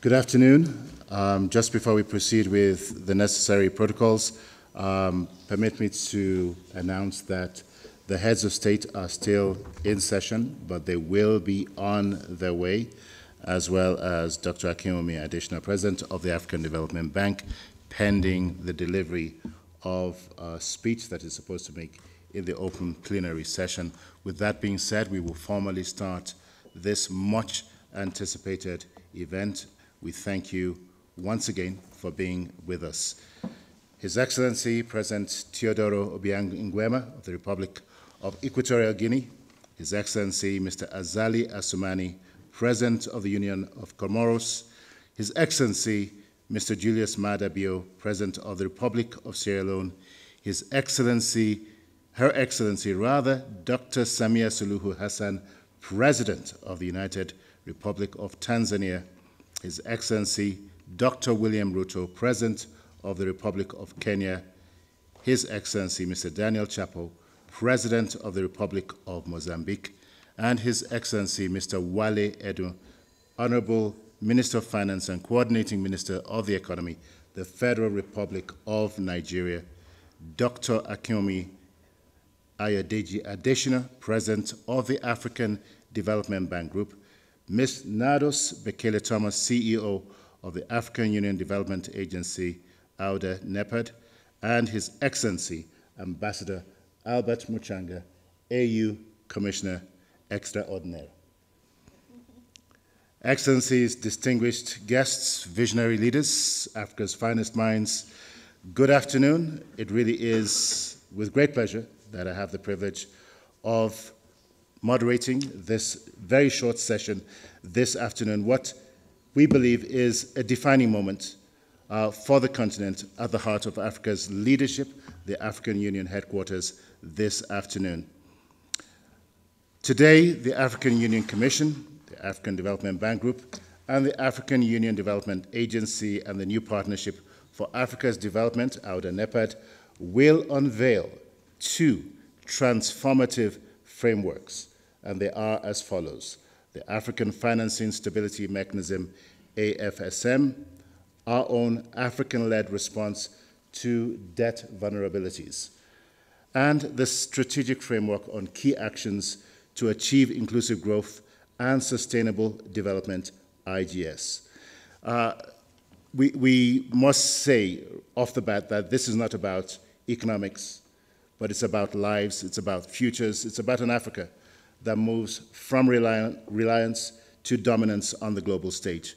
Good afternoon. Just before we proceed with the necessary protocols, permit me to announce that the heads of state are still in session, but they will be on their way, as well as Dr. Akinwumi Adesina, President of the African Development Bank, pending the delivery of a speech that is supposed to make in the open plenary session. With that being said, we will formally start this much anticipated event. We thank you once again for being with us. His Excellency President Teodoro Obiang Nguema of the Republic of Equatorial Guinea, His Excellency Mr. Azali Assoumani, President of the Union of Comoros, His Excellency Mr. Julius Maada Bio, President of the Republic of Sierra Leone, His Excellency, Her Excellency rather, Dr. Samia Suluhu Hassan, President of the United Republic of Tanzania, His Excellency Dr. William Ruto, President of the Republic of Kenya, His Excellency Mr. Daniel Chapo, President of the Republic of Mozambique, and His Excellency Mr. Wale Edu, Honorable Minister of Finance and Coordinating Minister of the Economy, the Federal Republic of Nigeria, Dr. Akinwumi Ayodeji Adesina, President of the African Development Bank Group, Ms. Nados Bekele Thomas, CEO of the African Union Development Agency, AUDA NEPAD, and His Excellency Ambassador Albert Muchanga, AU Commissioner Extraordinaire. Excellencies, distinguished guests, visionary leaders, Africa's finest minds, good afternoon. It really is with great pleasure that I have the privilege of moderating this very short session this afternoon, what we believe is a defining moment for the continent at the heart of Africa's leadership, the African Union headquarters this afternoon. Today, the African Union Commission, the African Development Bank Group, and the African Union Development Agency and the new Partnership for Africa's Development, AUDA NEPAD, will unveil two transformative frameworks, and they are as follows: the African Financing Stability Mechanism, AFSM, our own African-led response to debt vulnerabilities, and the Strategic Framework on Key Actions to Achieve Inclusive Growth and Sustainable Development, IGS. We must say off the bat that this is not about economics, but it's about lives, it's about futures, it's about an Africa that moves from reliance to dominance on the global stage.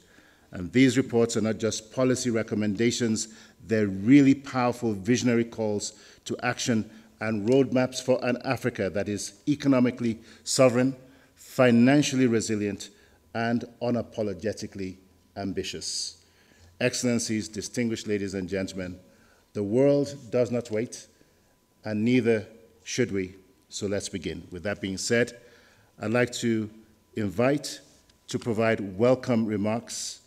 And these reports are not just policy recommendations, they're really powerful visionary calls to action and roadmaps for an Africa that is economically sovereign, financially resilient, and unapologetically ambitious. Excellencies, distinguished ladies and gentlemen, the world does not wait, and neither should we. So let's begin. With that being said, I'd like to invite to provide welcome remarks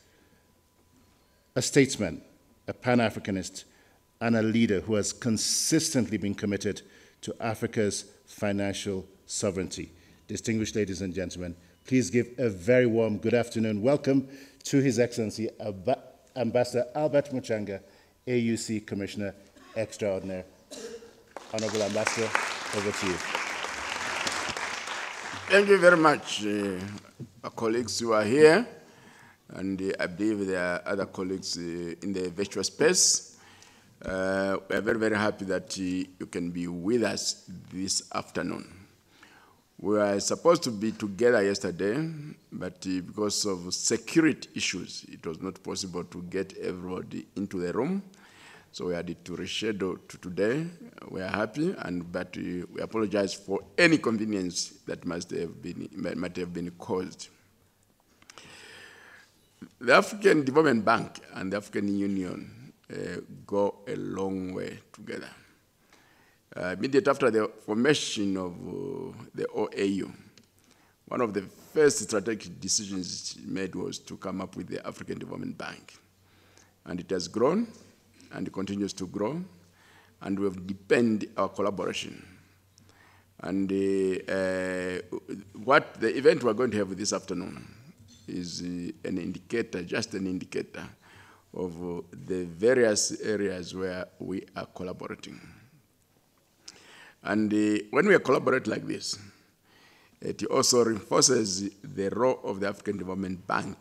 a statesman, a Pan-Africanist, and a leader who has consistently been committed to Africa's financial sovereignty. Distinguished ladies and gentlemen, please give a very warm good afternoon welcome to His Excellency Ambassador Albert Muchanga, AUC Commissioner Extraordinaire. Honorable Ambassador, over to you. Thank you very much, our colleagues who are here, and I believe there are other colleagues in the virtual space. We are very, very happy that you can be with us this afternoon. We were supposed to be together yesterday, but because of security issues, it was not possible to get everybody into the room. So we had to reschedule to today. We are happy, but we apologize for any inconvenience that might have been caused. The African Development Bank and the African Union go a long way together. Immediately after the formation of the OAU, one of the first strategic decisions made was to come up with the African Development Bank. And it has grown and continues to grow, and we have deepened our collaboration. And what the event we're going to have this afternoon is an indicator, just an indicator of the various areas where we are collaborating. And when we collaborate like this, it also reinforces the role of the African Development Bank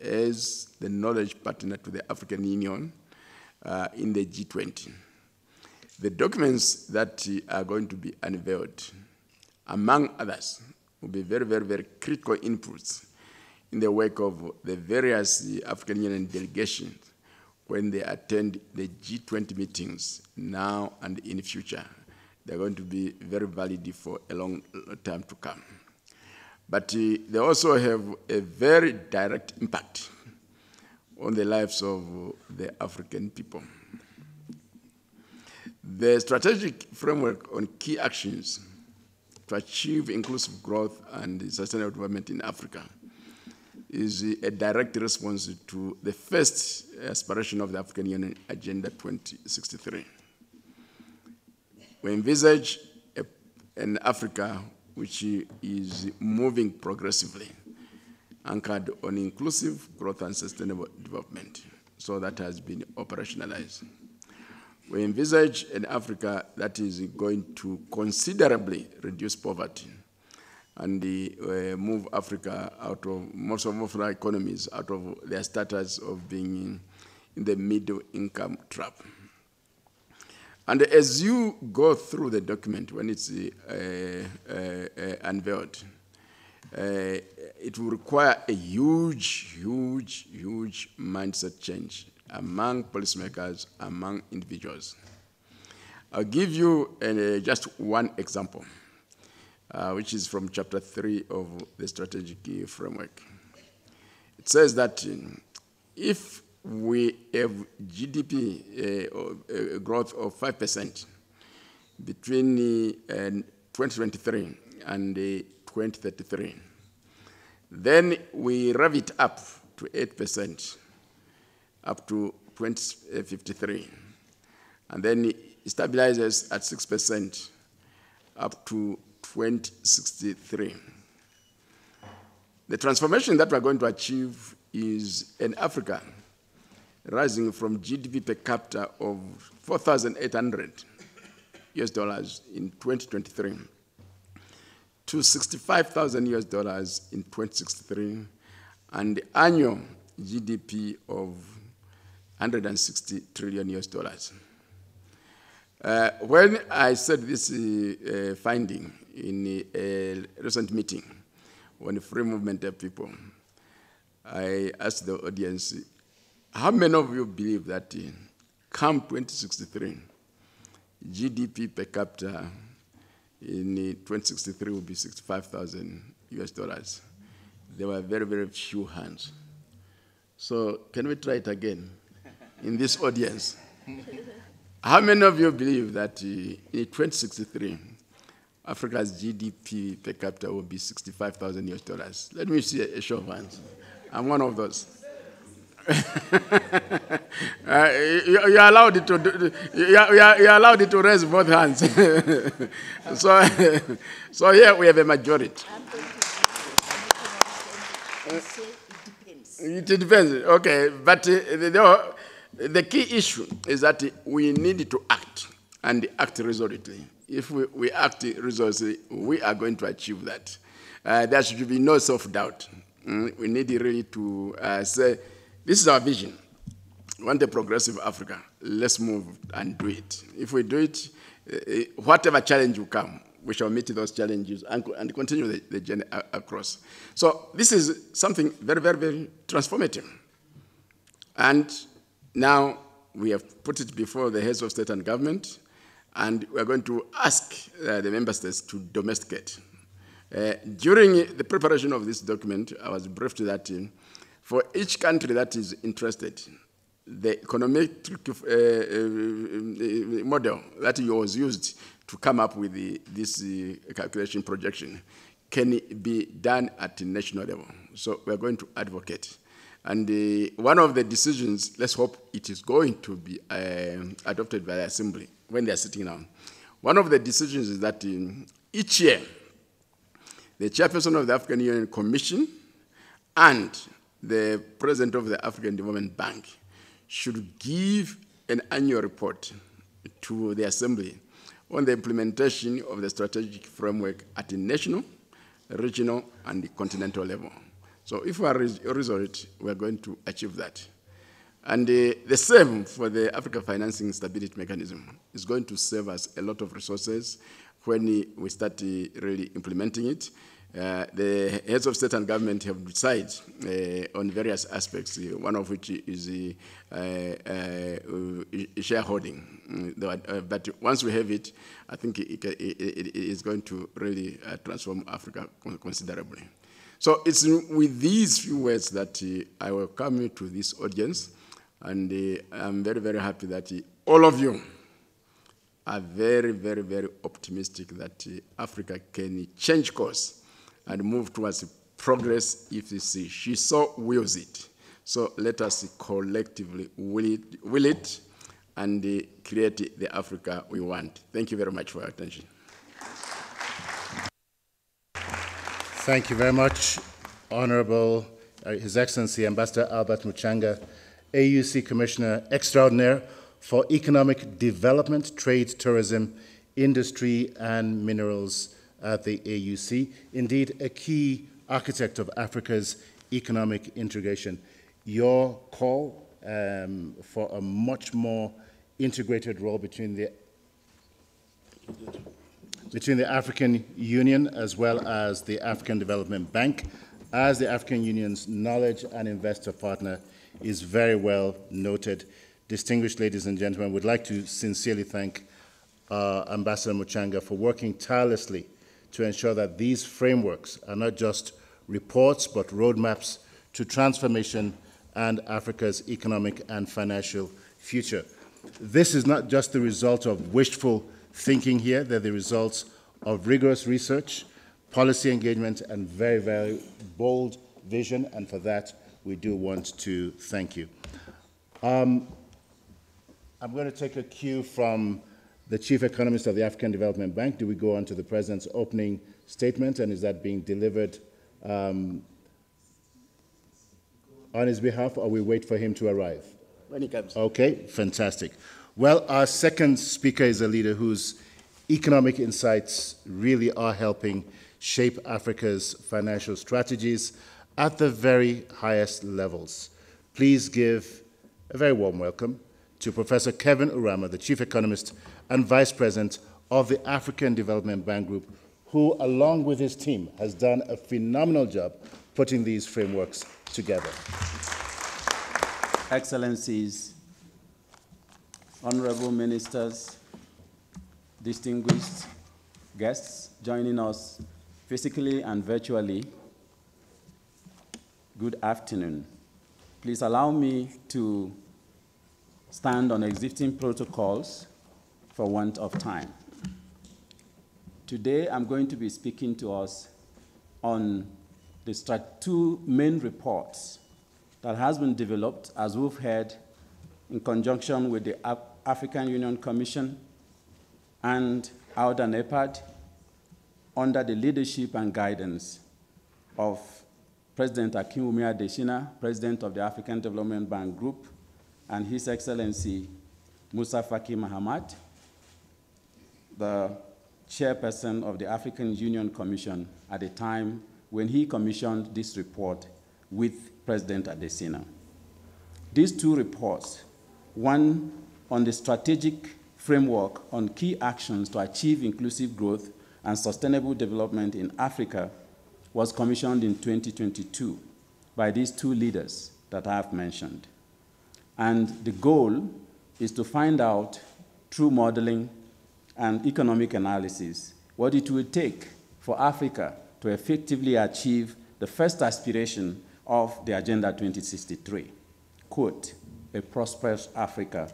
as the knowledge partner to the African Union in the G20. The documents that are going to be unveiled, among others, will be very, very, very critical inputs in the work of the various African Union delegations when they attend the G20 meetings now and in the future. They're going to be very valid for a long time to come. But they also have a very direct impact on the lives of the African people. The strategic framework on key actions to achieve inclusive growth and sustainable development in Africa is a direct response to the first aspiration of the African Union Agenda 2063. We envisage an Africa which is moving progressively, anchored on inclusive growth and sustainable development. So that has been operationalized. We envisage an Africa that is going to considerably reduce poverty and move Africa out of, most of our economies, out of their status of being in the middle income trap. And as you go through the document, when it's unveiled, it will require a huge mindset change among policymakers, among individuals. I'll give you just one example, which is from chapter 3 of the strategic framework. It says that if we have GDP growth of 5% between 2023 and 2033. Then we rev it up to 8% up to 2053. And then it stabilizes at 6% up to 2063. The transformation that we're going to achieve is an Africa rising from GDP per capita of $4,800 in 2023 to $65,000 in 2063, and annual GDP of $160 trillion. When I said this finding in a recent meeting on free movement of people, I asked the audience, how many of you believe that come 2063, GDP per capita in 2063 will be $65,000? There were very, very few hands. So can we try it again in this audience? How many of you believe that in 2063, Africa's GDP per capita will be $65,000? Let me see a show of hands. I'm one of those. You're allowed to raise both hands. So here we have a majority. It depends. Okay, but the key issue is that we need to act, and act resolutely. If we act resolutely, we are going to achieve that. There should be no self-doubt. We need really to say, this is our vision. We want a progressive Africa. Let's move and do it. If we do it, whatever challenge will come, we shall meet those challenges and continue the journey across. So this is something very, very, very transformative. And now we have put it before the heads of state and government, and we are going to ask the member states to domesticate. During the preparation of this document, I was briefed that for each country that is interested, the economic model that was used to come up with this calculation projection can be done at the national level. So we're going to advocate. And one of the decisions, let's hope it is going to be adopted by the Assembly when they're sitting down. One of the decisions is that each year, the chairperson of the African Union Commission and the President of the African Development Bank should give an annual report to the Assembly on the implementation of the strategic framework at the national, regional, and the continental level. So if we are resolute, we are going to achieve that. And the same for the Africa Financing Stability Mechanism is going to save us a lot of resources when we start really implementing it. The heads of state and government have decided on various aspects, one of which is shareholding. But once we have it, I think it is going to really transform Africa considerably. So it's with these few words that I welcome you to this audience, and I'm very, very happy that all of you are very, very, very optimistic that Africa can change course and move towards progress if she so wills it. So let us collectively will it and create the Africa we want. Thank you very much for your attention. Thank you very much, Honorable His Excellency Ambassador Albert Muchanga, AUC Commissioner Extraordinaire for Economic Development, Trade, Tourism, Industry, and Minerals at the AUC. Indeed, a key architect of Africa's economic integration. Your call for a much more integrated role between the African Union as well as the African Development Bank as the African Union's knowledge and investor partner is very well noted. Distinguished ladies and gentlemen, we'd like to sincerely thank Ambassador Muchanga for working tirelessly to ensure that these frameworks are not just reports but roadmaps to transformation and Africa's economic and financial future. This is not just the result of wishful thinking here, they're the results of rigorous research, policy engagement, and very, very bold vision, and for that, we do want to thank you. I'm going to take a cue from the Chief Economist of the African Development Bank. Do we go on to the President's opening statement, and is that being delivered on his behalf, or we wait for him to arrive? When he comes. Okay, fantastic. Well, our second speaker is a leader whose economic insights really are helping shape Africa's financial strategies at the very highest levels. Please give a very warm welcome to Professor Kevin Oramah, the Chief Economist and Vice President of the African Development Bank Group, who, along with his team, has done a phenomenal job putting these frameworks together. Excellencies, honorable ministers, distinguished guests joining us physically and virtually, good afternoon. Please allow me to stand on existing protocols for want of time. Today, I'm going to be speaking to us on the two main reports that has been developed, as we've heard, in conjunction with the African Union Commission and AUDA NEPAD, under the leadership and guidance of President Akinwumi Adesina, President of the African Development Bank Group, and His Excellency Musa Faki Mahamat, the chairperson of the African Union Commission at the time when he commissioned this report with President Adesina. These two reports, one on the strategic framework on key actions to achieve inclusive growth and sustainable development in Africa, was commissioned in 2022 by these two leaders that I have mentioned. And the goal is to find out, through modeling and economic analysis, what it will take for Africa to effectively achieve the first aspiration of the Agenda 2063, quote, a prosperous Africa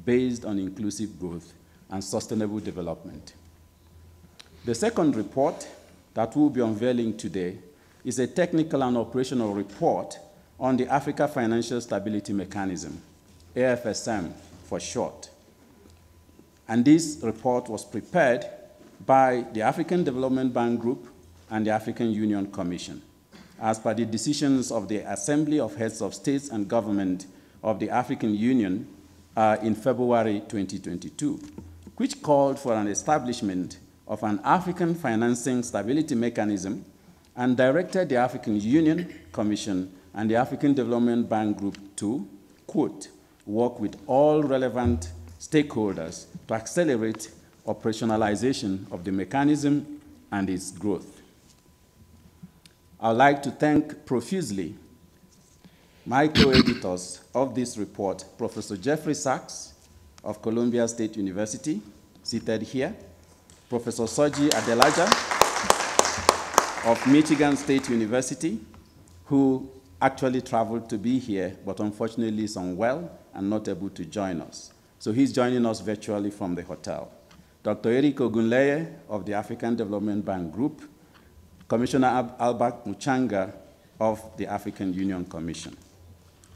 based on inclusive growth and sustainable development. The second report that we'll be unveiling today is a technical and operational report on the Africa Financial Stability Mechanism, AFSM for short. And this report was prepared by the African Development Bank Group and the African Union Commission. as per the decisions of the Assembly of Heads of States and Government of the African Union in February 2022, which called for an establishment of an African financing stability mechanism and directed the African Union Commission and the African Development Bank Group to, quote, work with all relevant stakeholders to accelerate operationalization of the mechanism and its growth. I would like to thank profusely my co-editors of this report, Professor Jeffrey Sachs of Columbia State University, seated here, Professor Soji Adelaja of Michigan State University, who actually traveled to be here, but unfortunately is unwell and not able to join us. So he's joining us virtually from the hotel. Dr. Eric Ogunleye of the African Development Bank Group, Commissioner Albert Muchanga of the African Union Commission.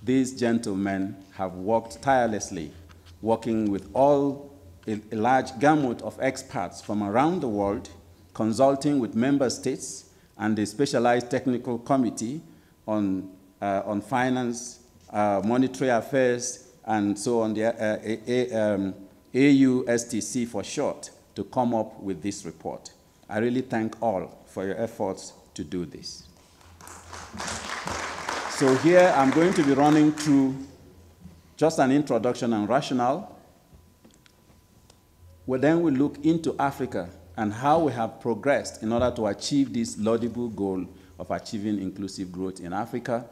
These gentlemen have worked tirelessly, working with a large gamut of experts from around the world, consulting with member states and the specialized technical committee on finance, monetary affairs, and so on, the AUSTC for short, to come up with this report. I really thank all for your efforts to do this. So here I'm going to be running through just an introduction and rationale. Then we look into Africa and how we have progressed in order to achieve this laudable goal of achieving inclusive growth in Africa.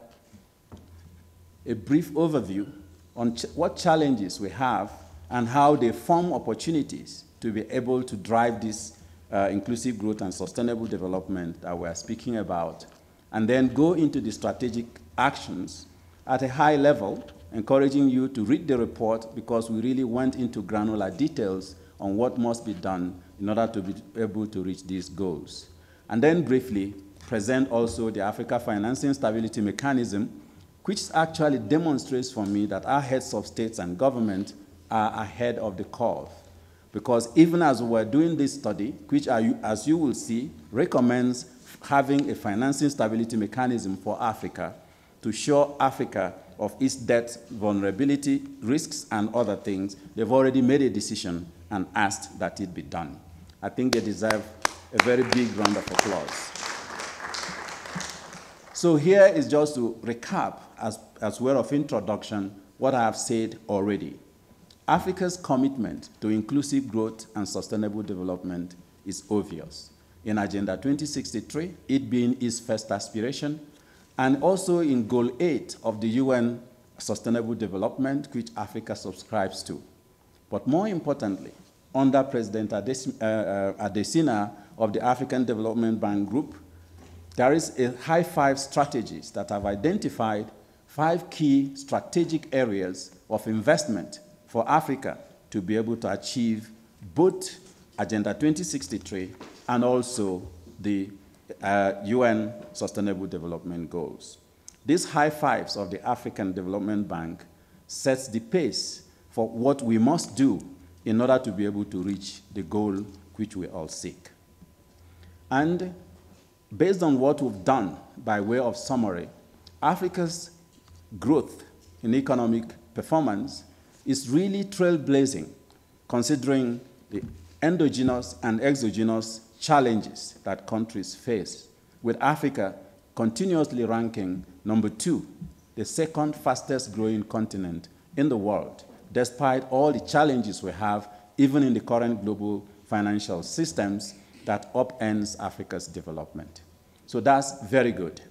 A brief overview on what challenges we have and how they form opportunities to be able to drive this inclusive growth and sustainable development that we're speaking about, and then go into the strategic actions at a high level, encouraging you to read the report because we really went into granular details on what must be done in order to be able to reach these goals. And then briefly present also the Africa Financing Stability Mechanism, which actually demonstrates for me that our heads of states and government are ahead of the curve. Because even as we're doing this study, which as you will see, recommends having a financing stability mechanism for Africa to show Africa of its debt vulnerability, risks, and other things, they've already made a decision and asked that it be done. I think they deserve a very big round of applause. So here is just to recap, as way of introduction, what I have said already. Africa's commitment to inclusive growth and sustainable development is obvious. In Agenda 2063, it being its first aspiration, and also in Goal 8 of the UN Sustainable Development, which Africa subscribes to. But more importantly, under President Adesina of the African Development Bank Group, there is a high five strategies that have identified 5 key strategic areas of investment for Africa to be able to achieve both Agenda 2063 and also the UN Sustainable Development Goals. These high fives of the African Development Bank sets the pace for what we must do in order to be able to reach the goal which we all seek. And based on what we've done by way of summary, Africa's growth in economic performance is really trailblazing, considering the endogenous and exogenous challenges that countries face, with Africa continuously ranking number 2, the second fastest growing continent in the world, despite all the challenges we have, even in the current global financial systems that upends Africa's development. So that's very good.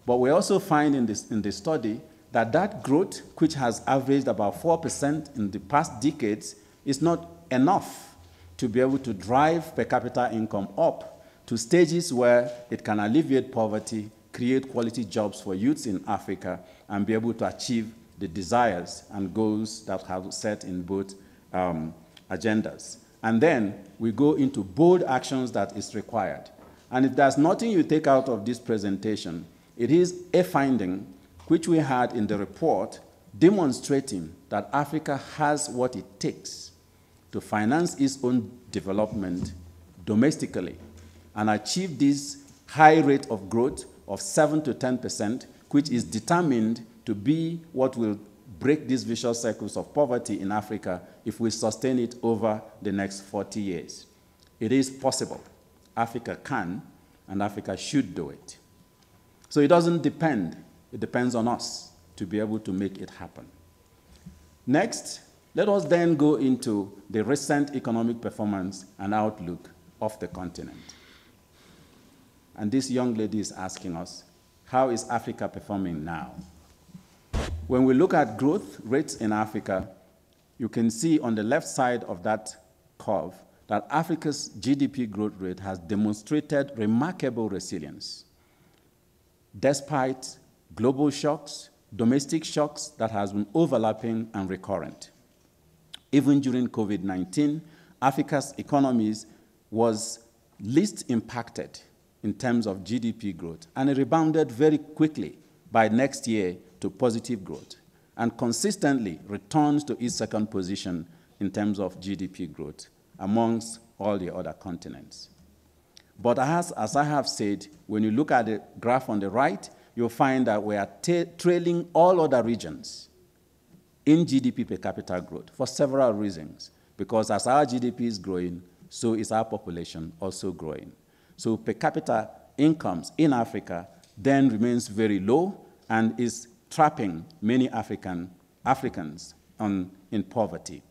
But we also find in this study that growth, which has averaged about 4% in the past decades, is not enough to be able to drive per capita income up to stages where it can alleviate poverty, create quality jobs for youths in Africa, and be able to achieve the desires and goals that have set in both agendas. And then we go into bold actions that is required. And if there's nothing you take out of this presentation, it is a finding which we had in the report demonstrating that Africa has what it takes to finance its own development domestically and achieve this high rate of growth of 7 to 10%, which is determined to be what will break these vicious cycles of poverty in Africa if we sustain it over the next 40 years. It is possible. Africa can, and Africa should do it. So it doesn't depend. It depends on us to be able to make it happen. Next, let us then go into the recent economic performance and outlook of the continent. And this young lady is asking us, how is Africa performing now? When we look at growth rates in Africa, you can see on the left side of that curve that Africa's GDP growth rate has demonstrated remarkable resilience. Despite global shocks, domestic shocks that has been overlapping and recurrent. Even during COVID-19, Africa's economies was least impacted in terms of GDP growth, and it rebounded very quickly by next year to positive growth, and consistently returns to its second position in terms of GDP growth amongst all the other continents. But as I have said, when you look at the graph on the right, you'll find that we are trailing all other regions in GDP per capita growth for several reasons. Because as our GDP is growing, so is our population also growing. So per capita incomes in Africa then remains very low and is trapping many Africans in poverty.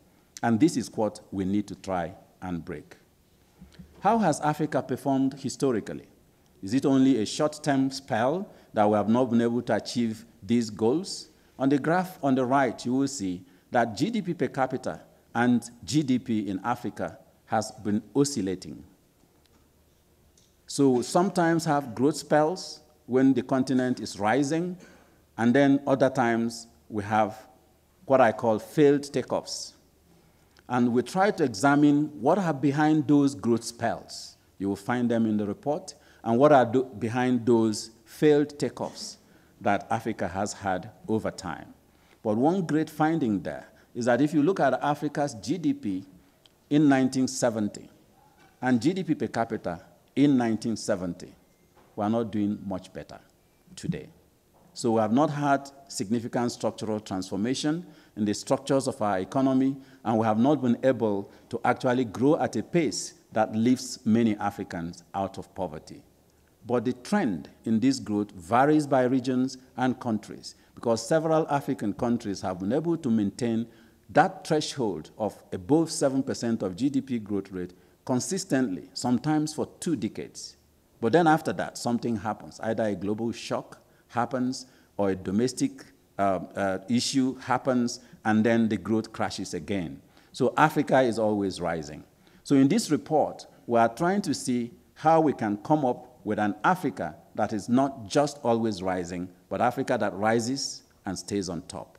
And this is what we need to try and break. How has Africa performed historically? Is it only a short-term spell that we have not been able to achieve these goals? On the graph on the right, you will see that GDP per capita and GDP in Africa has been oscillating. So sometimes have growth spells when the continent is rising, and then other times we have what I call failed takeoffs. And we try to examine what are behind those growth spells. You will find them in the report, and what are behind those failed takeoffs that Africa has had over time. But one great finding there is that if you look at Africa's GDP in 1970 and GDP per capita in 1970, we are not doing much better today. So we have not had significant structural transformation in the structures of our economy, and we have not been able to actually grow at a pace that lifts many Africans out of poverty. But the trend in this growth varies by regions and countries, because several African countries have been able to maintain that threshold of above 7% of GDP growth rate consistently, sometimes for 2 decades. But then after that, something happens. Either a global shock happens or a domestic issue happens, and then the growth crashes again. So Africa is always rising. So in this report, we are trying to see how we can come up with an Africa that is not just always rising, but Africa that rises and stays on top.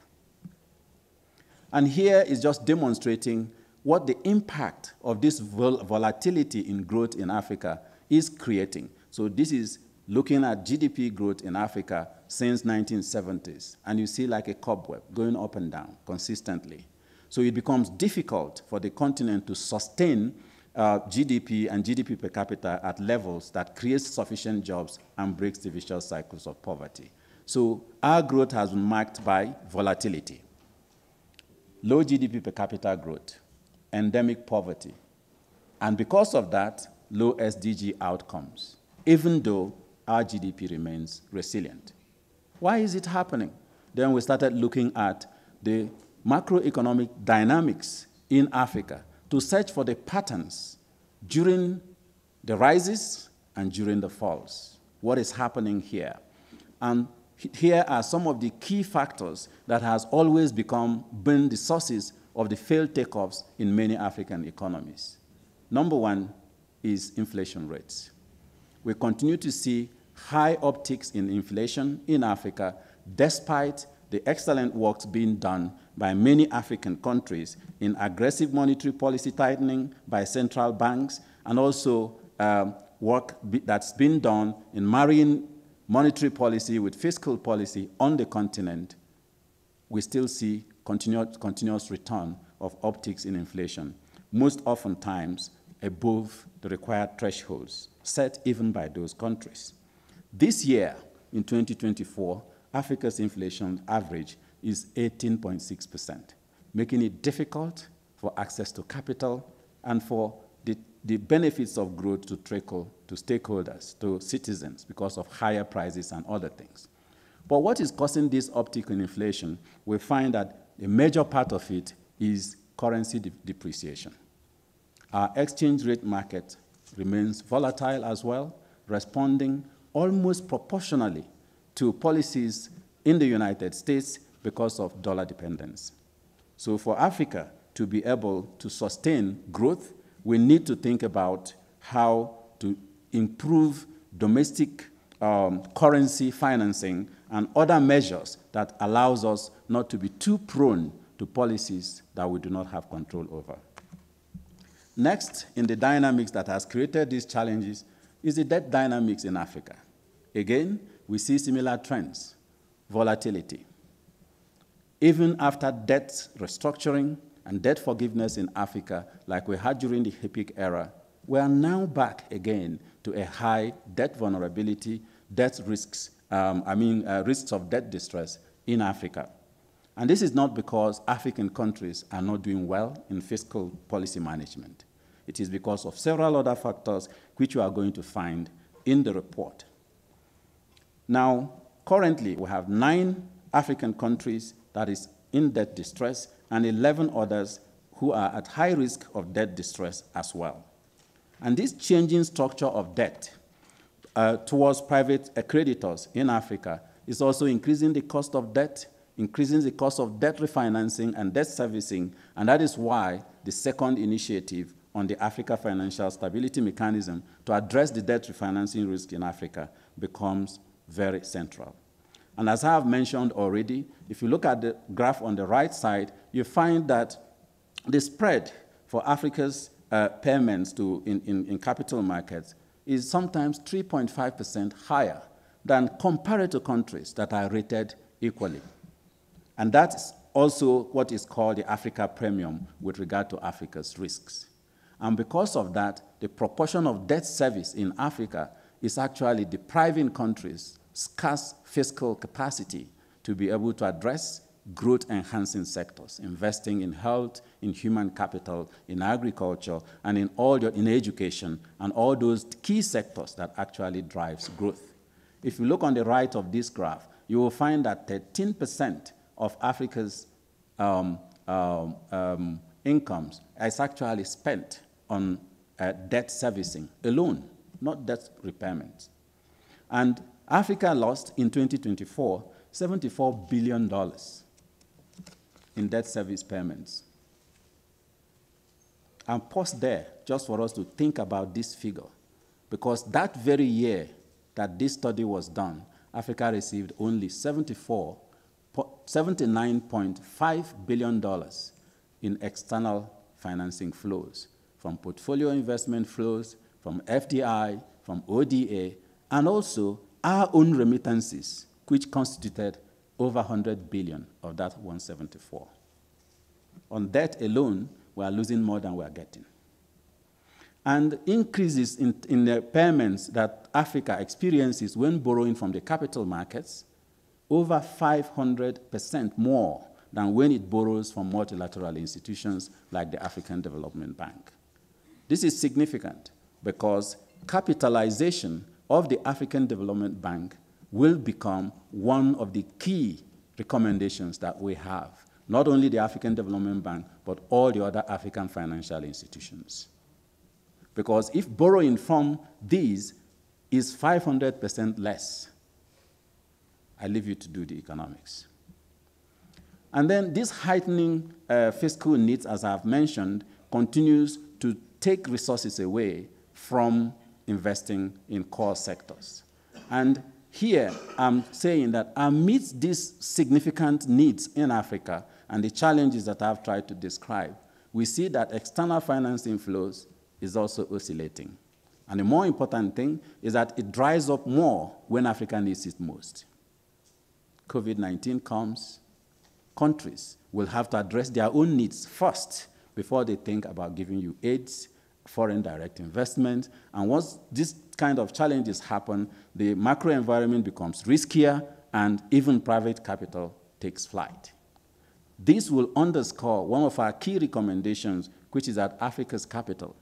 And here is just demonstrating what the impact of this volatility in growth in Africa is creating. So this is looking at GDP growth in Africa since 1970s, and you see like a cobweb going up and down consistently. So it becomes difficult for the continent to sustain GDP and GDP per capita at levels that creates sufficient jobs and breaks the vicious cycles of poverty. So our growth has been marked by volatility, low GDP per capita growth, endemic poverty, and because of that, low SDG outcomes, even though our GDP remains resilient. Why is it happening? Then we started looking at the macroeconomic dynamics in Africa to search for the patterns during the rises and during the falls. What is happening here? And here are some of the key factors that has always been the sources of the failed takeoffs in many African economies. Number one is inflation rates. We continue to see high upticks in inflation in Africa, despite the excellent work being done by many African countries in aggressive monetary policy tightening by central banks, and also work that's been done in marrying monetary policy with fiscal policy on the continent. We still see continuous return of upticks in inflation, most oftentimes above the required thresholds set even by those countries. This year, in 2024, Africa's inflation average is 18.6%, making it difficult for access to capital and for the benefits of growth to trickle to stakeholders, to citizens, because of higher prices and other things. But what is causing this uptick in inflation, we find that a major part of it is currency depreciation. Our exchange rate market remains volatile as well, responding almost proportionally to policies in the United States because of dollar dependence. So for Africa to be able to sustain growth, we need to think about how to improve domestic currency financing and other measures that allows us not to be too prone to policies that we do not have control over. Next, in the dynamics that has created these challenges is the debt dynamics in Africa. Again, we see similar trends, volatility. Even after debt restructuring and debt forgiveness in Africa, like we had during the HIPC era, we are now back again to a high debt vulnerability, debt risks, risks of debt distress in Africa. And this is not because African countries are not doing well in fiscal policy management. It is because of several other factors which you are going to find in the report. Now, currently, we have 9 African countries that is in debt distress and 11 others who are at high risk of debt distress as well. And this changing structure of debt towards private creditors in Africa is also increasing the cost of debt, increasing the cost of debt refinancing and debt servicing, and that is why the second initiative on the Africa Financial Stability Mechanism to address the debt refinancing risk in Africa becomes very central. And as I have mentioned already, if you look at the graph on the right side, you find that the spread for Africa's payments in capital markets is sometimes 3.5% higher than comparator countries that are rated equally. And that's also what is called the Africa premium with regard to Africa's risks. And because of that, the proportion of debt service in Africa is actually depriving countries scarce fiscal capacity to be able to address growth-enhancing sectors, investing in health, in human capital, in agriculture, and in education, and all those key sectors that actually drives growth. If you look on the right of this graph, you will find that 13% of Africa's incomes is actually spent on debt servicing alone, not debt repayments. And Africa lost in 2024 $74 billion in debt service payments. And pause there just for us to think about this figure, because that very year that this study was done, Africa received only $79.5 billion in external financing flows, from portfolio investment flows, from FDI, from ODA, and also our own remittances, which constituted over 100 billion of that 174. On debt alone, we are losing more than we are getting. And increases in the payments that Africa experiences when borrowing from the capital markets, over 500% more than when it borrows from multilateral institutions like the African Development Bank. This is significant because capitalization of the African Development Bank will become one of the key recommendations that we have, not only the African Development Bank, but all the other African financial institutions. Because if borrowing from these is 500% less, I leave you to do the economics. And then this heightening fiscal needs, as I've mentioned, continues to take resources away from investing in core sectors. And here I'm saying that amidst these significant needs in Africa and the challenges that I've tried to describe, we see that external financing flows is also oscillating. And the more important thing is that it dries up more when Africa needs it most. COVID-19 comes, countries will have to address their own needs first before they think about giving you aids foreign direct investment. And once this kind of challenges happen, the macro environment becomes riskier and even private capital takes flight. This will underscore one of our key recommendations, which is that Africa's capital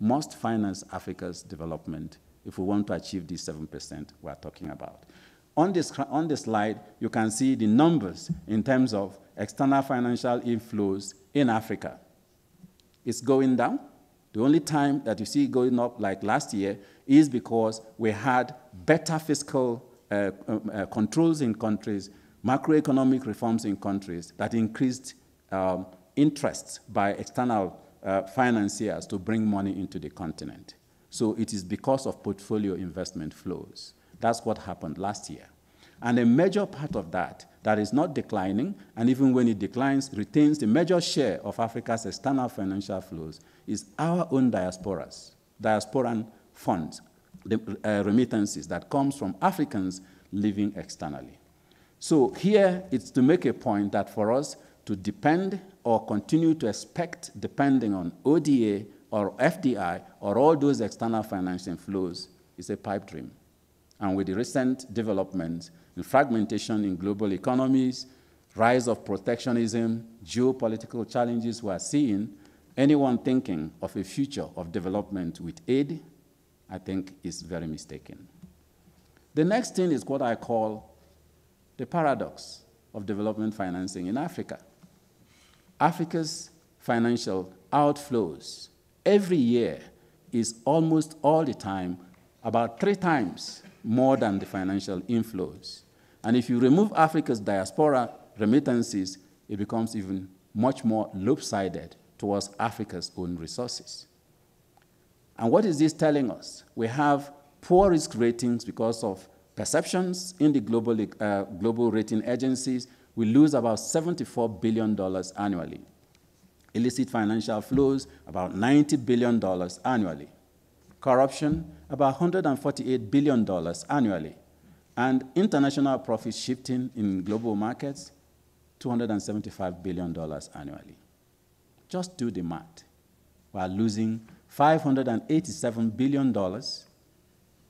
must finance Africa's development if we want to achieve the 7% we're talking about. On this slide, you can see the numbers in terms of external financial inflows in Africa. It's going down. The only time that you see it going up like last year is because we had better fiscal controls in countries, macroeconomic reforms in countries that increased interest by external financiers to bring money into the continent. So it is because of portfolio investment flows. That's what happened last year. And a major part of that is not declining, and even when it declines, retains the major share of Africa's external financial flows, is our own diasporan funds, the remittances that comes from Africans living externally. So here it's to make a point that for us to depend or continue to expect depending on ODA or FDI or all those external financing flows is a pipe dream. And with the recent developments in fragmentation in global economies, rise of protectionism, geopolitical challenges we are seeing, anyone thinking of a future of development with aid, I think is very mistaken. The next thing is what I call the paradox of development financing in Africa. Africa's financial outflows every year is almost all the time about 3 times more than the financial inflows. And if you remove Africa's diaspora remittances, it becomes even much more lopsided towards Africa's own resources. And what is this telling us? We have poor risk ratings because of perceptions in the global rating agencies. We lose about $74 billion annually. Illicit financial flows, about $90 billion annually. Corruption, about $148 billion annually. And international profit shifting in global markets, $275 billion annually. Just do the math. We are losing $587 billion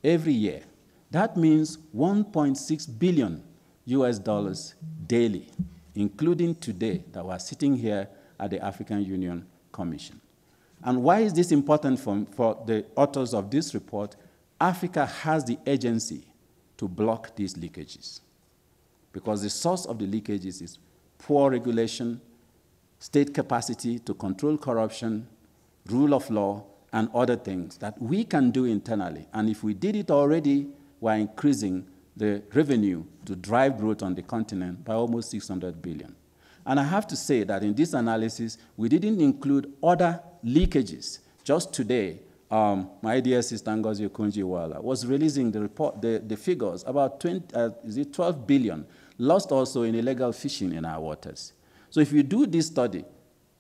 every year. That means $1.6 billion daily, including today that we're sitting here at the African Union Commission. And why is this important for the authors of this report? Africa has the agency to block these leakages, because the source of the leakages is poor regulation, state capacity to control corruption, rule of law, and other things that we can do internally. And if we did it already, we're increasing the revenue to drive growth on the continent by almost $600 billion. And I have to say that in this analysis, we didn't include other leakages. Just today, my dear sister Ngozi Okonjo-Iweala was releasing the report, the figures, about 12 billion lost also in illegal fishing in our waters. So if you do this study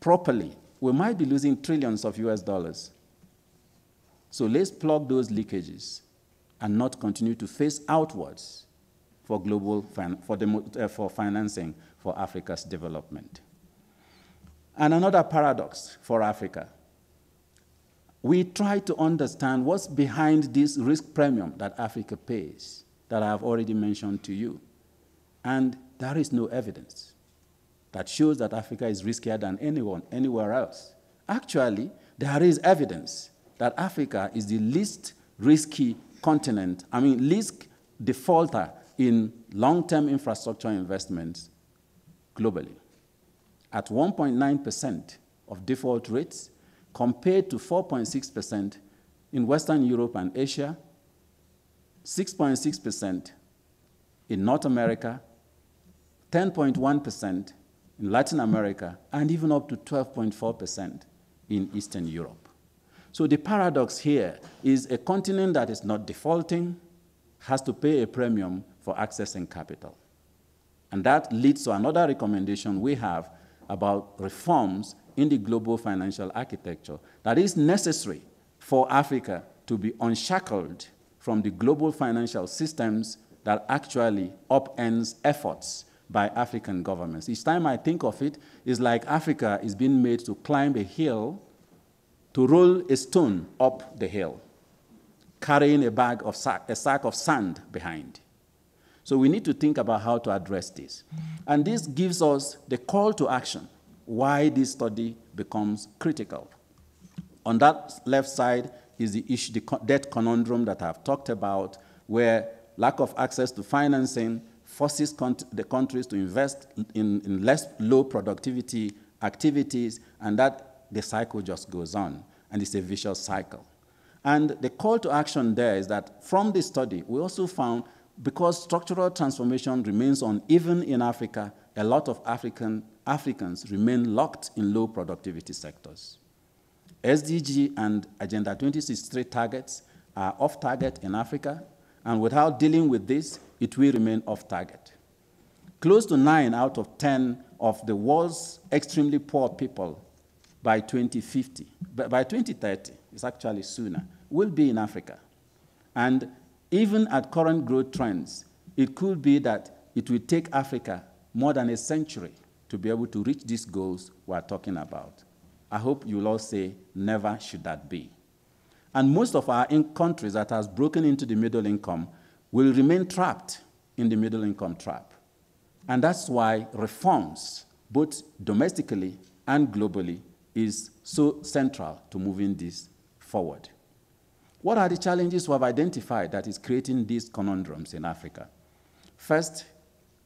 properly, we might be losing trillions of US dollars. So let's plug those leakages and not continue to face outwards for for financing for Africa's development. And another paradox for Africa. We try to understand what's behind this risk premium that Africa pays, that I have already mentioned to you. And there is no evidence that shows that Africa is riskier than anywhere else. Actually, there is evidence that Africa is the least risky continent, least defaulter in long-term infrastructure investments globally. At 1.9% of default rates, compared to 4.6% in Western Europe and Asia, 6.6% in North America, 10.1% in Latin America, and even up to 12.4% in Eastern Europe. So the paradox here is a continent that is not defaulting has to pay a premium for accessing capital. And that leads to another recommendation we have about reforms in the global financial architecture that is necessary for Africa to be unshackled from the global financial systems that actually upends efforts by African governments. Each time I think of it, it's like Africa is being made to climb a hill to roll a stone up the hill, carrying a sack of sand behind. So we need to think about how to address this. And this gives us the call to action, why this study becomes critical. On that left side is the issue, the debt conundrum that I've talked about, where lack of access to financing forces the countries to invest in less low productivity activities, and that the cycle just goes on, and it's a vicious cycle. And the call to action there is that from this study, we also found, because structural transformation remains uneven in Africa, a lot of Africans remain locked in low productivity sectors. SDG and Agenda 2063 targets are off target in Africa, and without dealing with this, it will remain off target. Close to 9 out of 10 of the world's extremely poor people by 2050, by 2030, it's actually sooner, will be in Africa. And even at current growth trends, it could be that it will take Africa more than a century to be able to reach these goals we're talking about. I hope you'll all say, never should that be. And most of our countries that has broken into the middle income will remain trapped in the middle income trap. And that's why reforms, both domestically and globally, is so central to moving this forward. What are the challenges we have identified that is creating these conundrums in Africa? First,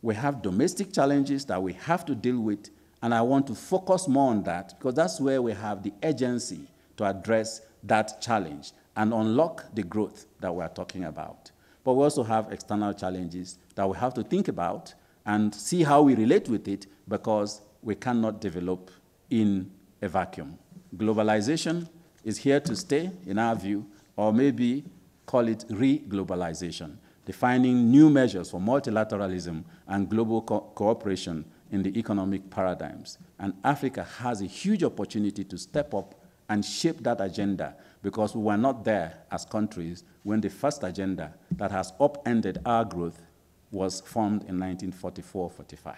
we have domestic challenges that we have to deal with, and I want to focus more on that because that's where we have the agency to address that challenge and unlock the growth that we're talking about. But we also have external challenges that we have to think about and see how we relate with it, because we cannot develop in a vacuum. Globalization is here to stay, in our view, or maybe call it re-globalization, defining new measures for multilateralism and global cooperation in the economic paradigms. And Africa has a huge opportunity to step up and shape that agenda, because we were not there as countries when the first agenda that has upended our growth was formed in 1944-45.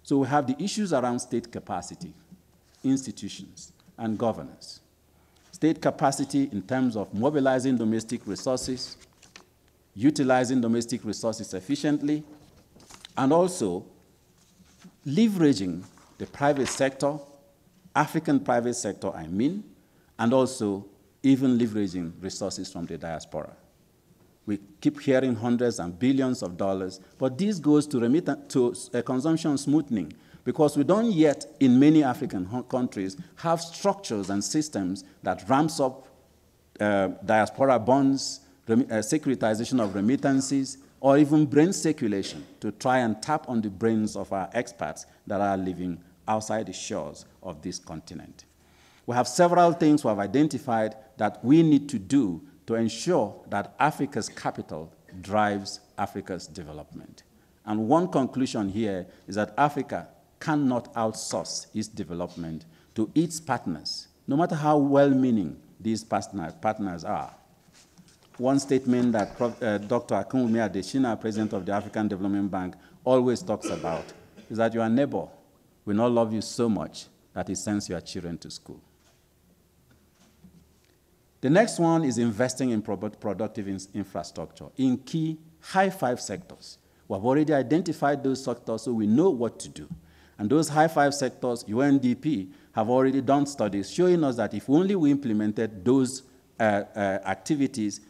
So we have the issues around state capacity, institutions, and governance. State capacity in terms of mobilizing domestic resources, utilizing domestic resources efficiently, and also leveraging the private sector, African private sector, I mean, and also even leveraging resources from the diaspora. We keep hearing hundreds and billions of dollars, but this goes to consumption smoothing, because we don't yet, in many African countries, have structures and systems that ramps up diaspora bonds, securitization of remittances, or even brain circulation to try and tap on the brains of our expats that are living outside the shores of this continent. We have several things we have identified that we need to do to ensure that Africa's capital drives Africa's development. And one conclusion here is that Africa cannot outsource its development to its partners, no matter how well-meaning these partners are. One statement that Dr. Akinwumi Adesina, President of the African Development Bank, always talks about is that your neighbor will not love you so much that he sends your children to school. The next one is investing in productive infrastructure in key high-five sectors. We have already identified those sectors, so we know what to do. And those high-five sectors, UNDP, have already done studies showing us that if only we implemented those activities,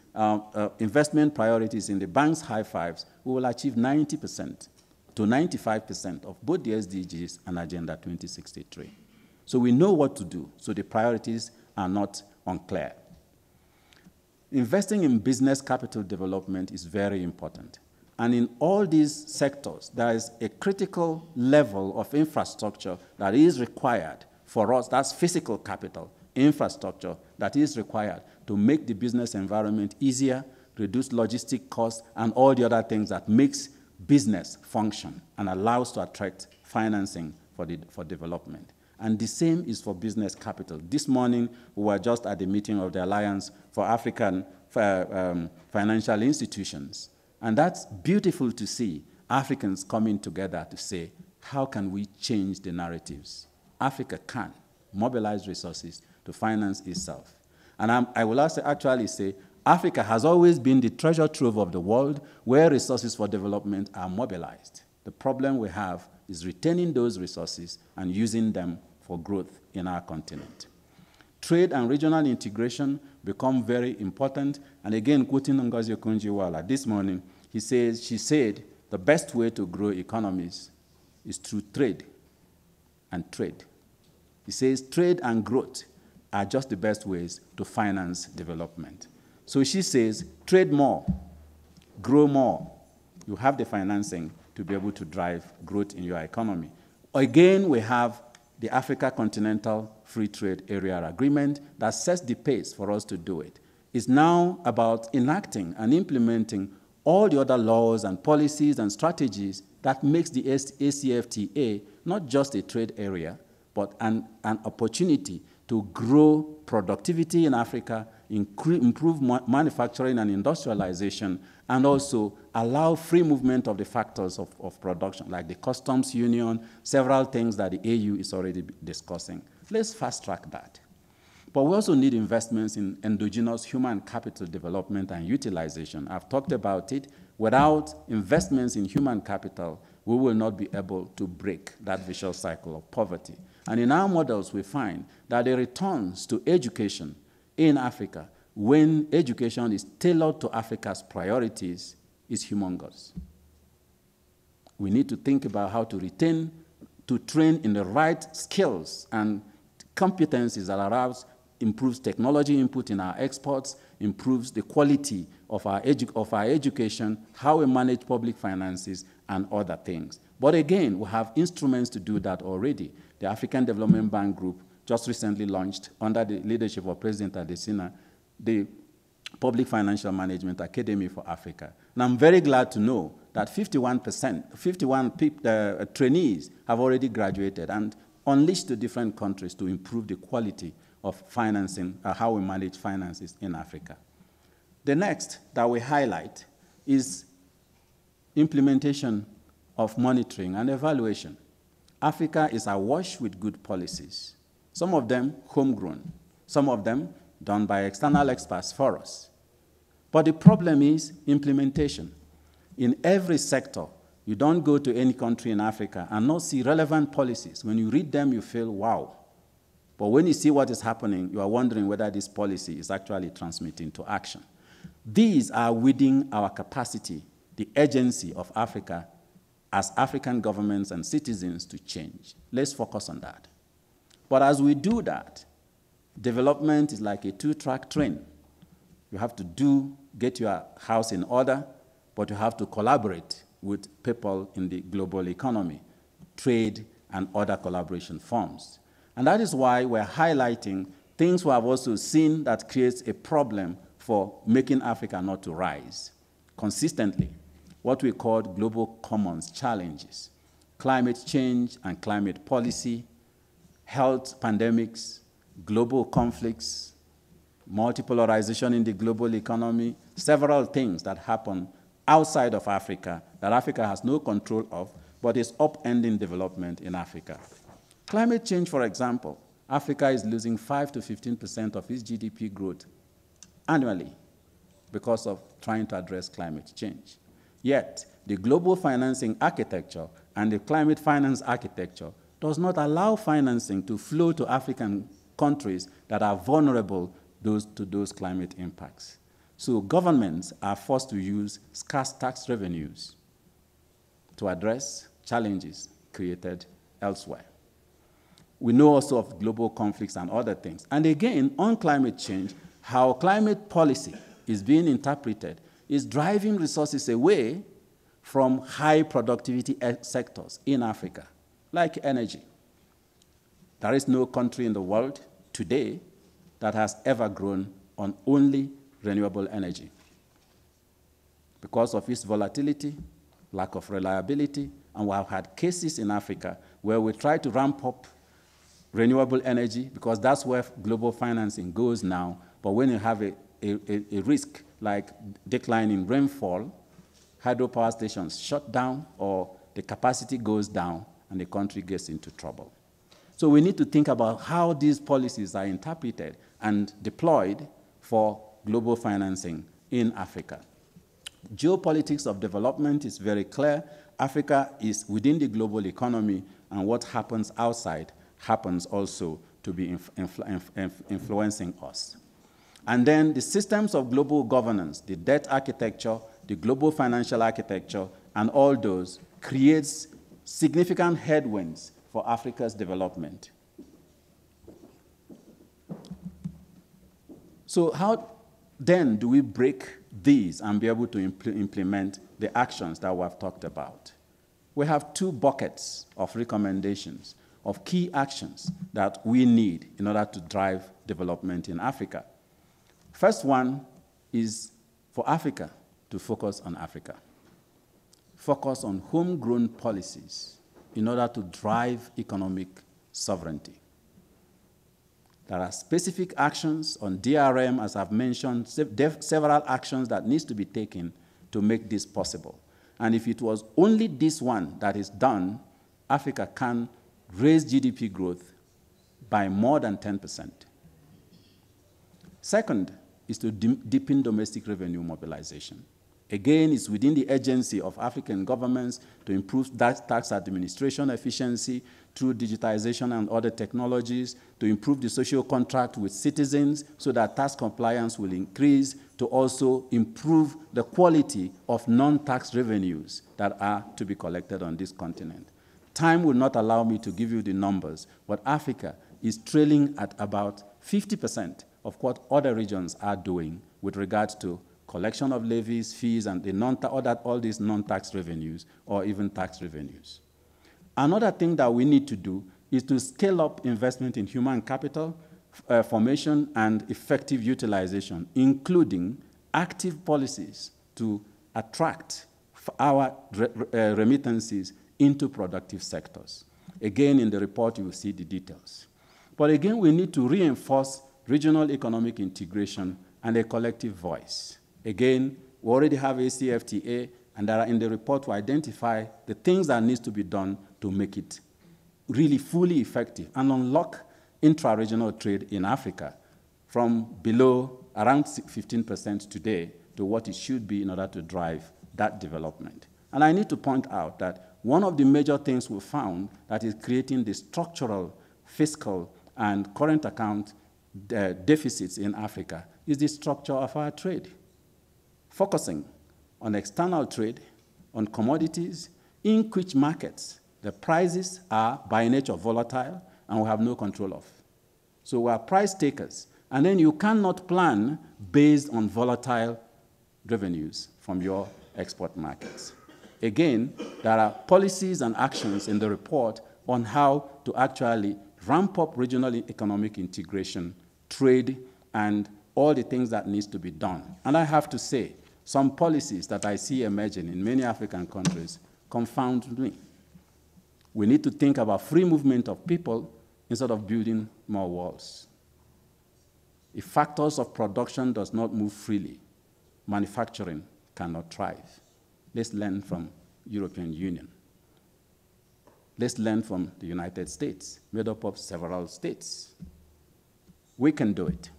investment priorities in the bank's high-fives, we will achieve 90% to 95% of both the SDGs and Agenda 2063. So we know what to do, so the priorities are not unclear. Investing in business capital development is very important. And in all these sectors, there is a critical level of infrastructure that is required for us. That's physical capital, infrastructure that is required to make the business environment easier, reduce logistic costs, and all the other things that makes business function and allows to attract financing for development. And the same is for business capital. This morning, we were just at the meeting of the Alliance for African Financial Institutions. And that's beautiful to see Africans coming together to say, how can we change the narratives? Africa can mobilize resources to finance itself. And I will also actually say Africa has always been the treasure trove of the world where resources for development are mobilized. The problem we have is retaining those resources and using them for growth in our continent. Trade and regional integration become very important. And again, quoting Ngozi Okonjo-Iweala this morning, she said, the best way to grow economies is through trade and trade. He says trade and growth are just the best ways to finance development. So she says, trade more, grow more. You have the financing to be able to drive growth in your economy. Again, we have the Africa Continental Free Trade Area Agreement that sets the pace for us to do it. It's now about enacting and implementing all the other laws and policies and strategies that makes the ACFTA not just a trade area, but an opportunity to grow productivity in Africa, improve manufacturing and industrialization, and also allow free movement of the factors of production, like the customs union, several things that the AU is already discussing. Let's fast track that. But we also need investments in endogenous human capital development and utilization. I've talked about it. Without investments in human capital, we will not be able to break that vicious cycle of poverty. And in our models, we find that the returns to education in Africa, when education is tailored to Africa's priorities, is humongous. We need to think about how to train in the right skills and competencies that improves technology input in our exports, improves the quality of our education, how we manage public finances, and other things. But again, we have instruments to do that already. The African Development Bank Group just recently launched, under the leadership of President Adesina, the Public Financial Management Academy for Africa. And I'm very glad to know that 51 trainees have already graduated and unleashed to different countries to improve the quality of financing, how we manage finances in Africa. The next that we highlight is implementation of monitoring and evaluation. Africa is awash with good policies, some of them homegrown, some of them done by external experts for us. But the problem is implementation. In every sector, you don't go to any country in Africa and not see relevant policies. When you read them, you feel, wow. But when you see what is happening, you are wondering whether this policy is actually transmitting to action. These are within our capacity, the agency of Africa, as African governments and citizens to change. Let's focus on that. But as we do that, development is like a two-track train. You have to get your house in order, but you have to collaborate with people in the global economy, trade, and other collaboration forms. And that is why we're highlighting things we have also seen that creates a problem for making Africa not to rise consistently, what we call global commons challenges: climate change and climate policy, health pandemics, global conflicts, multipolarization in the global economy, several things that happen outside of Africa that Africa has no control of, but is upending development in Africa. Climate change, for example, Africa is losing 5 to 15% of its GDP growth annually because of trying to address climate change. Yet, the global financing architecture and the climate finance architecture does not allow financing to flow to African countries that are vulnerable to those climate impacts. So governments are forced to use scarce tax revenues to address challenges created elsewhere. We know also of global conflicts and other things. And again, on climate change, how climate policy is being interpreted is driving resources away from high productivity sectors in Africa, like energy. There is no country in the world today that has ever grown on only renewable energy because of its volatility, lack of reliability, and we have had cases in Africa where we try to ramp up renewable energy because that's where global financing goes now, but when you have a risk like decline in rainfall, hydropower stations shut down or the capacity goes down and the country gets into trouble. So we need to think about how these policies are interpreted and deployed for global financing in Africa. Geopolitics of development is very clear. Africa is within the global economy, and what happens outside happens also to be influencing us. And then the systems of global governance, the debt architecture, the global financial architecture, and all those creates significant headwinds for Africa's development. So how then do we break these and be able to implement the actions that we have talked about? We have two buckets of recommendations of key actions that we need in order to drive development in Africa. First one is for Africa to focus on Africa. Focus on homegrown policies in order to drive economic sovereignty. There are specific actions on DRM, as I've mentioned, several actions that needs to be taken to make this possible. And if it was only this one that is done, Africa can raise GDP growth by more than 10%. Second is to deepen domestic revenue mobilization. Again, it's within the agency of African governments to improve tax administration efficiency through digitization and other technologies, to improve the social contract with citizens so that tax compliance will increase, to also improve the quality of non-tax revenues that are to be collected on this continent. Time will not allow me to give you the numbers, but Africa is trailing at about 50% of what other regions are doing with regards to collection of levies, fees, and all these non-tax revenues, or even tax revenues. Another thing that we need to do is to scale up investment in human capital formation and effective utilization, including active policies to attract our remittances into productive sectors. Again, in the report, you will see the details. But again, we need to reinforce regional economic integration and a collective voice. Again, we already have ACFTA, and there are in the report to identify the things that needs to be done to make it really fully effective and unlock intra-regional trade in Africa from below around 15% today to what it should be in order to drive that development. And I need to point out that one of the major things we found that is creating the structural, fiscal, and current account deficits in Africa is the structure of our trade. Focusing on external trade, on commodities, in which markets the prices are by nature volatile and we have no control of. So we are price takers, and then you cannot plan based on volatile revenues from your export markets. Again, there are policies and actions in the report on how to actually ramp up regional economic integration, trade, and all the things that needs to be done. And I have to say, some policies that I see emerging in many African countries confound me. We need to think about free movement of people instead of building more walls. If factors of production does not move freely, manufacturing cannot thrive. Let's learn from European Union. Let's learn from the United States, made up of several states. We can do it.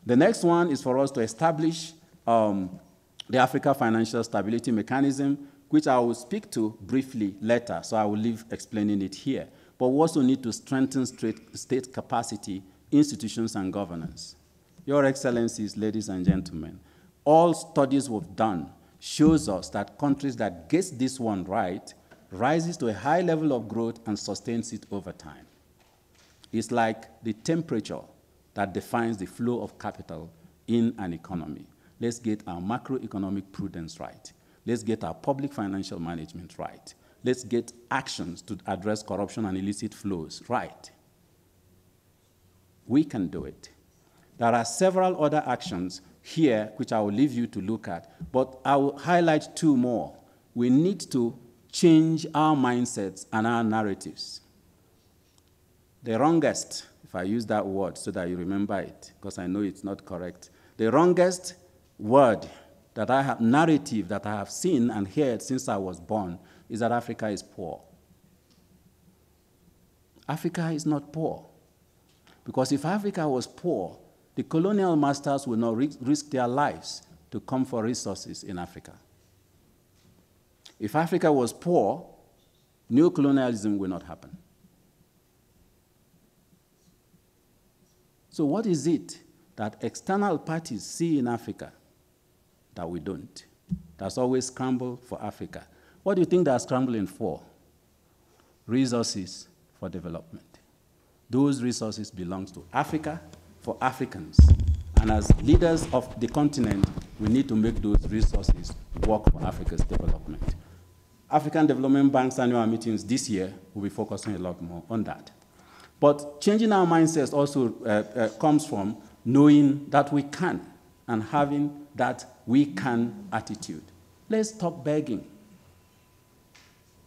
The next one is for us to establish the Africa Financial Stability Mechanism, which I will speak to briefly later, so I will leave explaining it here. But we also need to strengthen state capacity, institutions, and governance. Your Excellencies, ladies and gentlemen, all studies we've done shows us that countries that get this one right rises to a high level of growth and sustains it over time. It's like the temperature that defines the flow of capital in an economy. Let's get our macroeconomic prudence right. Let's get our public financial management right. Let's get actions to address corruption and illicit flows right. We can do it. There are several other actions here which I will leave you to look at, but I will highlight two more. We need to change our mindsets and our narratives. The wrongest, if I use that word so that you remember it, because I know it's not correct, the wrongest word that I have, narrative that I have seen and heard since I was born, is that Africa is poor. Africa is not poor. Because if Africa was poor, the colonial masters would not risk their lives to come for resources in Africa. If Africa was poor, neocolonialism will not happen. So what is it that external parties see in Africa that we don't? That's always scrambled for Africa. What do you think they're scrambling for? Resources for development. Those resources belong to Africa for Africans. And as leaders of the continent, we need to make those resources work for Africa's development. African Development Bank's annual meetings this year will be focusing a lot more on that. But changing our mindsets also comes from knowing that we can and having that we can attitude. Let's stop begging,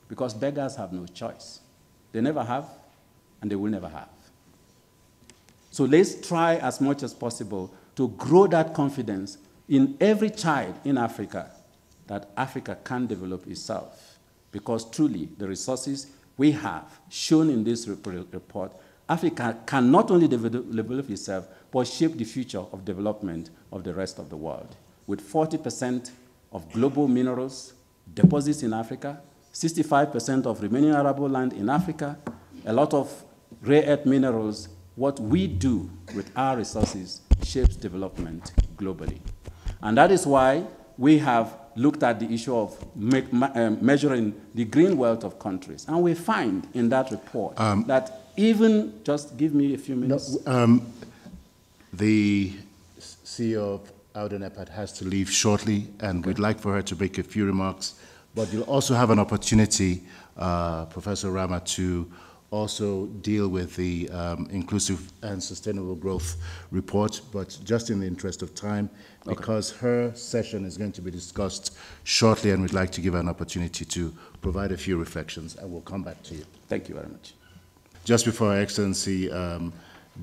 because beggars have no choice. They never have, and they will never have. So let's try as much as possible to grow that confidence in every child in Africa that Africa can develop itself. Because truly, the resources we have shown in this report, Africa can not only develop itself, but shape the future of development of the rest of the world. With 40% of global minerals deposits in Africa, 65% of remaining arable land in Africa, a lot of rare earth minerals, what we do with our resources shapes development globally. And that is why we have looked at the issue of measuring the green wealth of countries. And we find in that report that even, just give me a few minutes. No, the CEO of AUDENEPAD has to leave shortly, and we'd like for her to make a few remarks. But you'll also have an opportunity, Professor Rama, to also deal with the Inclusive and Sustainable Growth report, but just in the interest of time, because her session is going to be discussed shortly, and we'd like to give her an opportunity to provide a few reflections, and we'll come back to you. Thank you very much. Just before Her Excellency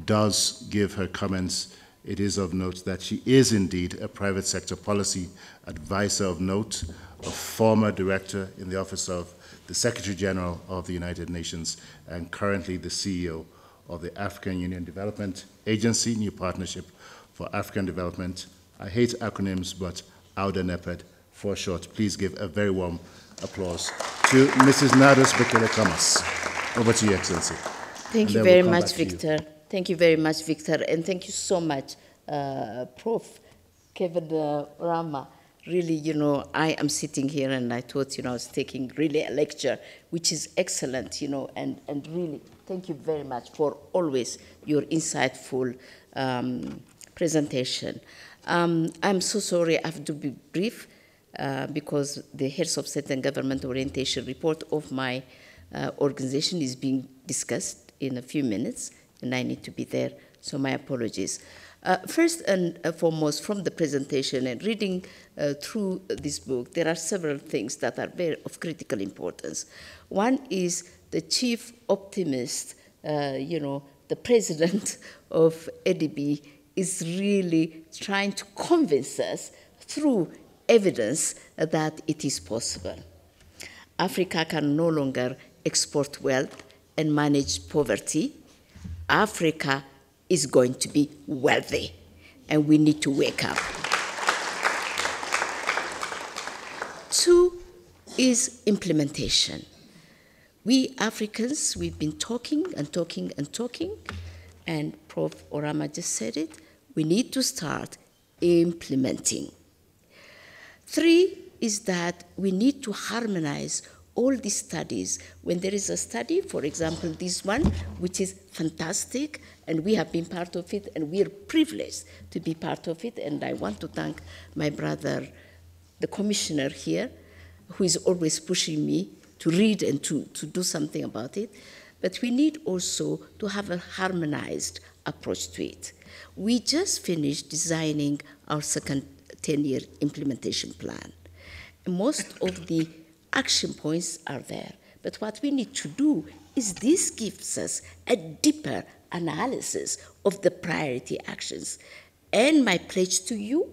does give her comments, it is of note that she is indeed a private sector policy advisor of note, a former director in the office of the Secretary General of the United Nations, and currently the CEO of the African Union Development Agency, New Partnership for African Development. I hate acronyms, but AUDENEPAD for short. Please give a very warm applause to Mrs. Nados Bekele-Thomas. Over to you, Excellency. Thank you very much, Victor. Thank you very much, Victor, and thank you so much, Prof. Kevin Rama. Really, you know, I am sitting here and I thought, you know, I was taking really a lecture, which is excellent, you know, and really, thank you very much for always your insightful presentation. I'm so sorry I have to be brief because the Heads of State and Government Orientation report of my organization is being discussed in a few minutes, and I need to be there, so my apologies. First and foremost, from the presentation and reading through this book, there are several things that are very of critical importance. One is the chief optimist, you know, the president of ADB is really trying to convince us through evidence that it is possible. Africa can no longer export wealth and manage poverty. Africa is going to be wealthy, and we need to wake up. Two is implementation. We Africans, we've been talking and talking and talking, and Prof. Orama just said it, we need to start implementing. Three is that we need to harmonize all these studies. When there is a study, for example, this one, which is fantastic, and we have been part of it, and we are privileged to be part of it, and I want to thank my brother, the commissioner here, who is always pushing me to read and to do something about it. But we need also to have a harmonized approach to it. We just finished designing our second 10-year implementation plan. Most of the action points are there. But what we need to do is this gives us a deeper analysis of the priority actions. And my pledge to you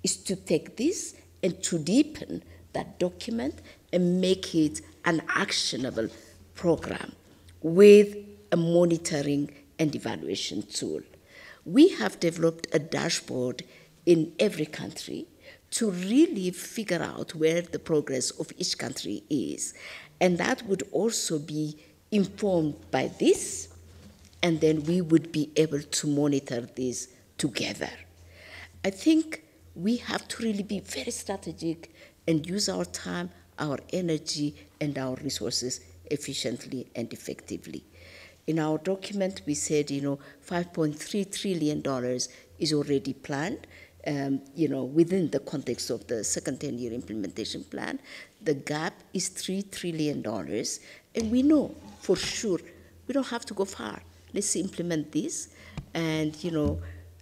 is to take this and to deepen that document and make it an actionable program with a monitoring and evaluation tool. We have developed a dashboard in every country to really figure out where the progress of each country is. And that would also be informed by this, and then we would be able to monitor this together. I think we have to really be very strategic and use our time, our energy, and our resources efficiently and effectively. In our document, we said, $5.3 trillion is already planned, within the context of the second 10-year implementation plan. The gap is $3 trillion, and we know for sure we don't have to go far. Let's implement this and,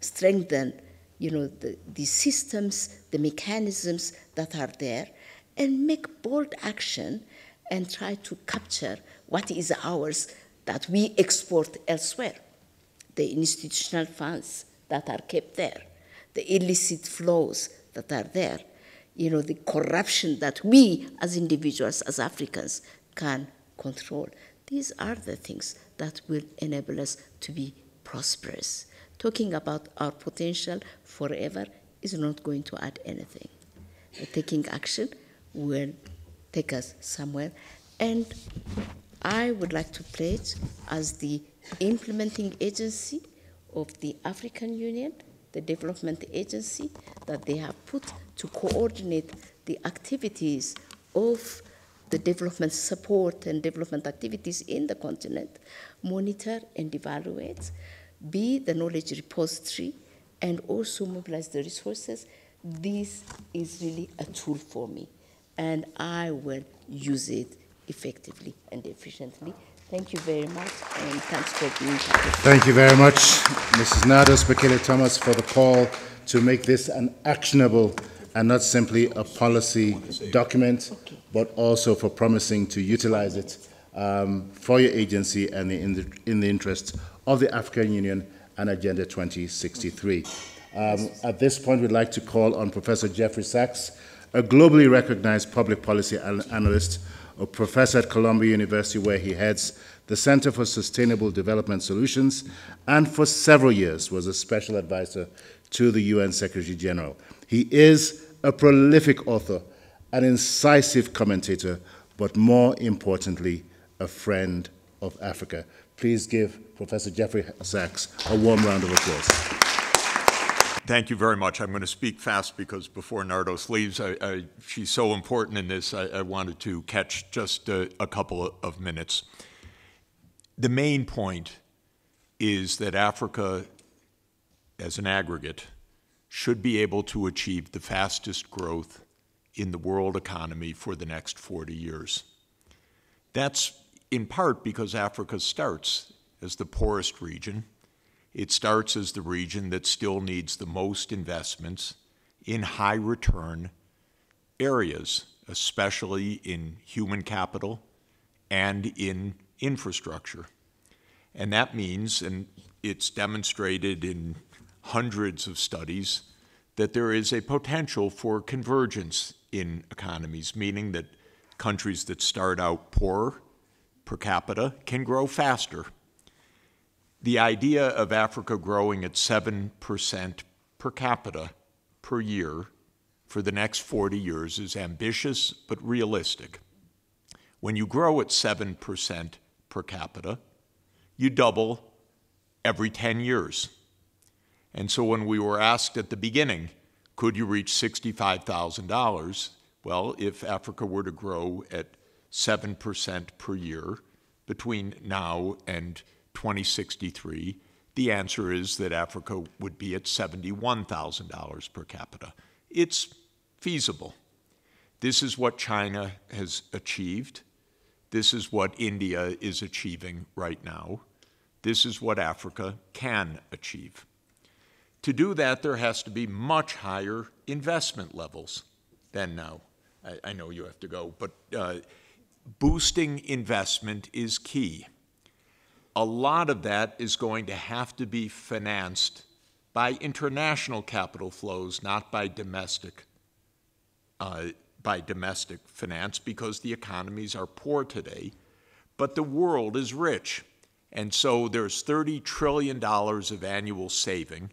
strengthen, the systems, the mechanisms that are there, and make bold action and try to capture what is ours that we export elsewhere. The institutional funds that are kept there, the illicit flows that are there, the corruption that we as individuals, as Africans, can control. These are the things that will enable us to be prosperous. Talking about our potential forever is not going to add anything. Taking action will take us somewhere. And I would like to pledge, as the implementing agency of the African Union, the development agency that they have put to coordinate the activities of the development support and development activities in the continent, monitor and evaluate, be the knowledge repository, and also mobilize the resources. This is really a tool for me, and I will use it effectively and efficiently. Thank you very much, and thanks for being here. Thank you very much, Mrs. Nados Bekele Thomas, for the call to make this an actionable and not simply a policy document, but also for promising to utilize it for your agency and in the interest of the African Union and Agenda 2063. At this point, we'd like to call on Professor Jeffrey Sachs, a globally recognized public policy analyst, a professor at Columbia University, where he heads the Center for Sustainable Development Solutions, and for several years was a special advisor to the UN Secretary General. He is a prolific author, an incisive commentator, but more importantly, a friend of Africa. Please give Professor Jeffrey Sachs a warm round of applause. Thank you very much. I'm going to speak fast because before Nardos leaves, she's so important in this, I wanted to catch just a couple of minutes. The main point is that Africa, as an aggregate, should be able to achieve the fastest growth in the world economy for the next 40 years. That's in part because Africa starts as the poorest region. It starts as the region that still needs the most investments in high return areas, especially in human capital and in infrastructure. And that means, and it's demonstrated in hundreds of studies, that there is a potential for convergence in economies, meaning that countries that start out poor per capita can grow faster. The idea of Africa growing at 7% per capita per year for the next 40 years is ambitious but realistic. When you grow at 7% per capita, you double every 10 years. And so when we were asked at the beginning, could you reach $65,000? Well, if Africa were to grow at 7% per year between now and 2063, the answer is that Africa would be at $71,000 per capita. It's feasible. This is what China has achieved. This is what India is achieving right now. This is what Africa can achieve. To do that, there has to be much higher investment levels than now. I know you have to go, but boosting investment is key. A lot of that is going to have to be financed by international capital flows, not by domestic finance, because the economies are poor today. But the world is rich, And so there's $30 trillion of annual saving,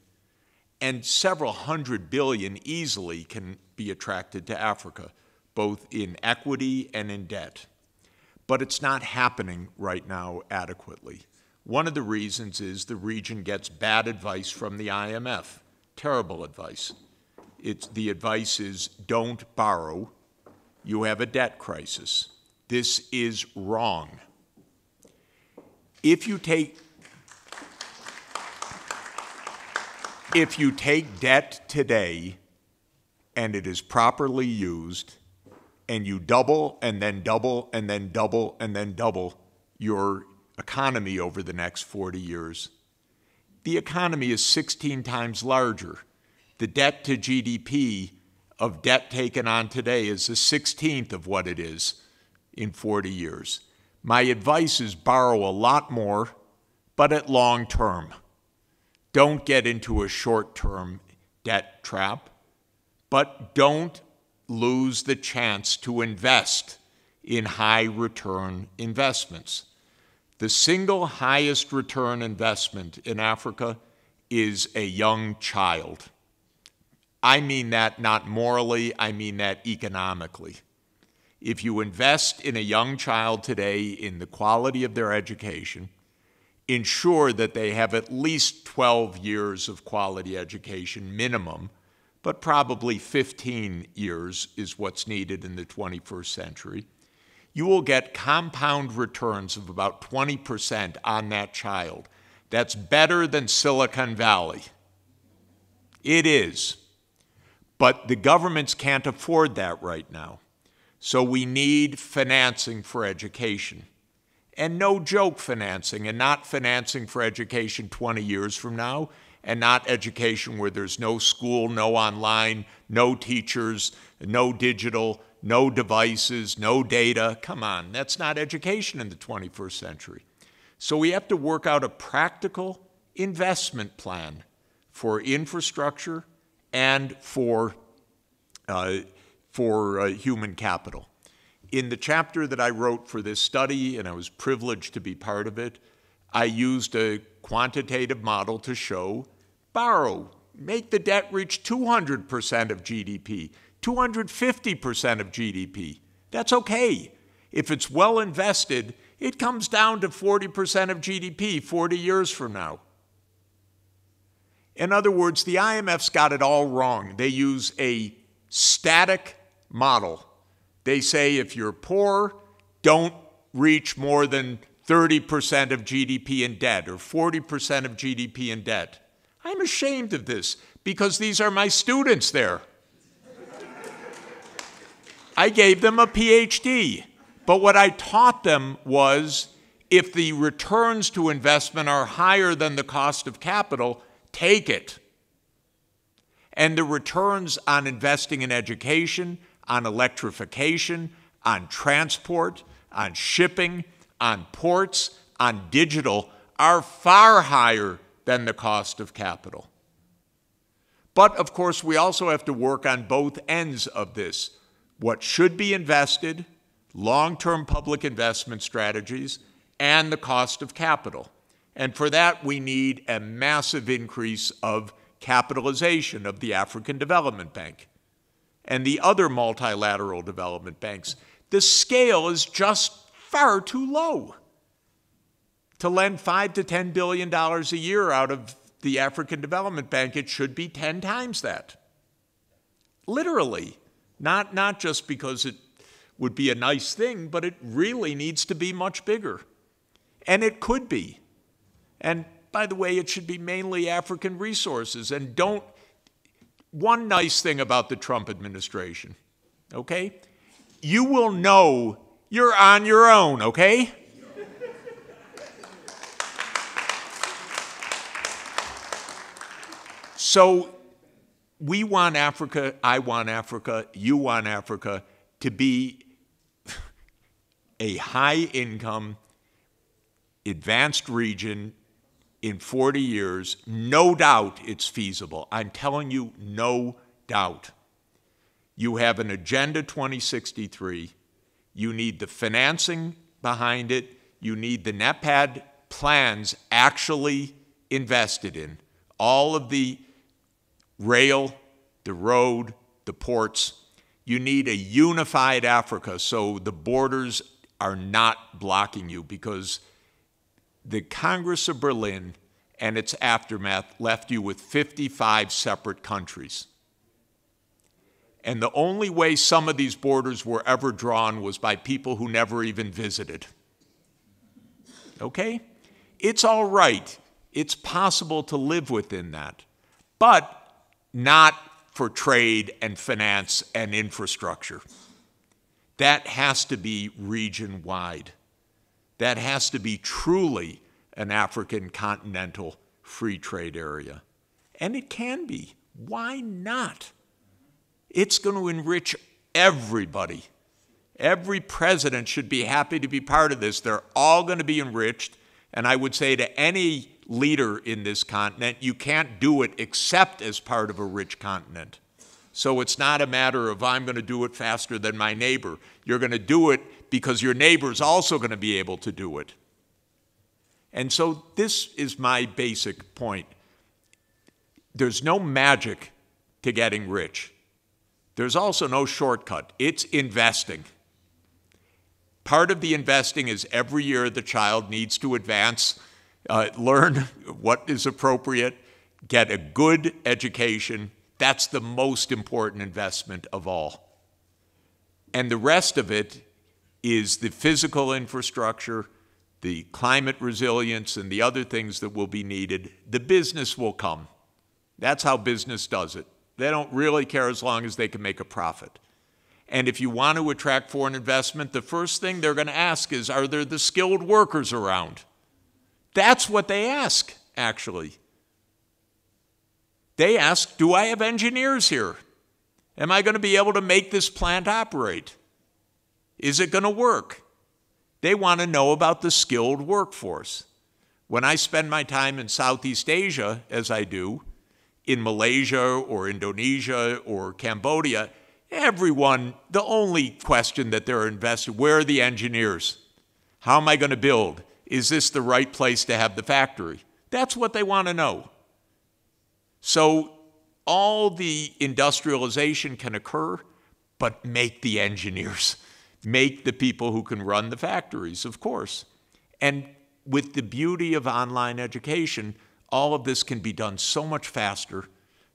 and several hundred billion easily can be attracted to Africa, both in equity and in debt. But it's not happening right now adequately. One of the reasons is the region gets bad advice from the IMF, terrible advice. The advice is don't borrow, you have a debt crisis. This is wrong. If you take debt today and it is properly used, and you double and then double and then double and then double your economy over the next 40 years, the economy is 16 times larger. The debt to GDP of debt taken on today is a 16th of what it is in 40 years. My advice is borrow a lot more, but at long term. Don't get into a short-term debt trap, but don't lose the chance to invest in high-return investments. The single highest return investment in Africa is a young child. I mean that not morally, I mean that economically. If you invest in a young child today in the quality of their education, ensure that they have at least 12 years of quality education minimum, but probably 15 years is what's needed in the 21st century, you will get compound returns of about 20% on that child. That's better than Silicon Valley. It is. But the governments can't afford that right now. So we need financing for education. And no joke financing, and not financing for education 20 years from now, and not education where there's no school, no online, no teachers, no digital, no devices, no data. Come on, that's not education in the 21st century. So we have to work out a practical investment plan for infrastructure and for human capital. In the chapter that I wrote for this study, and I was privileged to be part of it, I used a quantitative model to show borrow, make the debt reach 200% of GDP, 250% of GDP. That's okay. If it's well invested, it comes down to 40% of GDP 40 years from now. In other words, the IMF's got it all wrong. They use a static model. They say if you're poor, don't reach more than 30% of GDP in debt or 40% of GDP in debt. I'm ashamed of this because these are my students there. I gave them a PhD, but what I taught them was if the returns to investment are higher than the cost of capital, take it. And the returns on investing in education, on electrification, on transport, on shipping, on ports, on digital are far higher than the cost of capital. But of course, we also have to work on both ends of this. What should be invested, long-term public investment strategies, and the cost of capital. And for that, we need a massive increase of capitalization of the African Development Bank and the other multilateral development banks. The scale is just far too low. To lend $5 to $10 billion a year out of the African Development Bank, it should be 10 times that. Literally. Not just because it would be a nice thing, but it really needs to be much bigger. And it could be. And by the way, it should be mainly African resources. And one nice thing about the Trump administration, okay? You will know you're on your own, okay? So we want Africa, I want Africa, you want Africa to be a high-income, advanced region in 40 years. No doubt it's feasible. I'm telling you, no doubt. You have an Agenda 2063. You need the financing behind it. You need the NEPAD plans actually invested in. All of the rail, the road, the ports. You need a unified Africa so the borders are not blocking you, because the Congress of Berlin and its aftermath left you with 55 separate countries. And the only way some of these borders were ever drawn was by people who never even visited. Okay? It's all right. It's possible to live within that, but not for trade and finance and infrastructure. That has to be region-wide. That has to be truly an African continental free trade area. And it can be. Why not? It's going to enrich everybody. Every president should be happy to be part of this. They're all going to be enriched. And I would say to any leader in this continent, you can't do it except as part of a rich continent. So it's not a matter of I'm going to do it faster than my neighbor. You're going to do it because your neighbor's also going to be able to do it. And so this is my basic point. There's no magic to getting rich. There's also no shortcut. It's investing. Part of the investing is every year the child needs to advance, learn what is appropriate, get a good education. That's the most important investment of all. And the rest of it is the physical infrastructure, the climate resilience, and the other things that will be needed. The business will come. That's how business does it. They don't really care as long as they can make a profit. And if you want to attract foreign investment, the first thing they're going to ask is, are there the skilled workers around? That's what they ask, actually. They ask, do I have engineers here? Am I going to be able to make this plant operate? Is it going to work? They want to know about the skilled workforce. When I spend my time in Southeast Asia, as I do, in Malaysia or Indonesia or Cambodia, everyone, the only question that they're invested, where are the engineers? How am I going to build? Is this the right place to have the factory? That's what they want to know. So all the industrialization can occur, but make the engineers, make the people who can run the factories, of course. And with the beauty of online education, all of this can be done so much faster.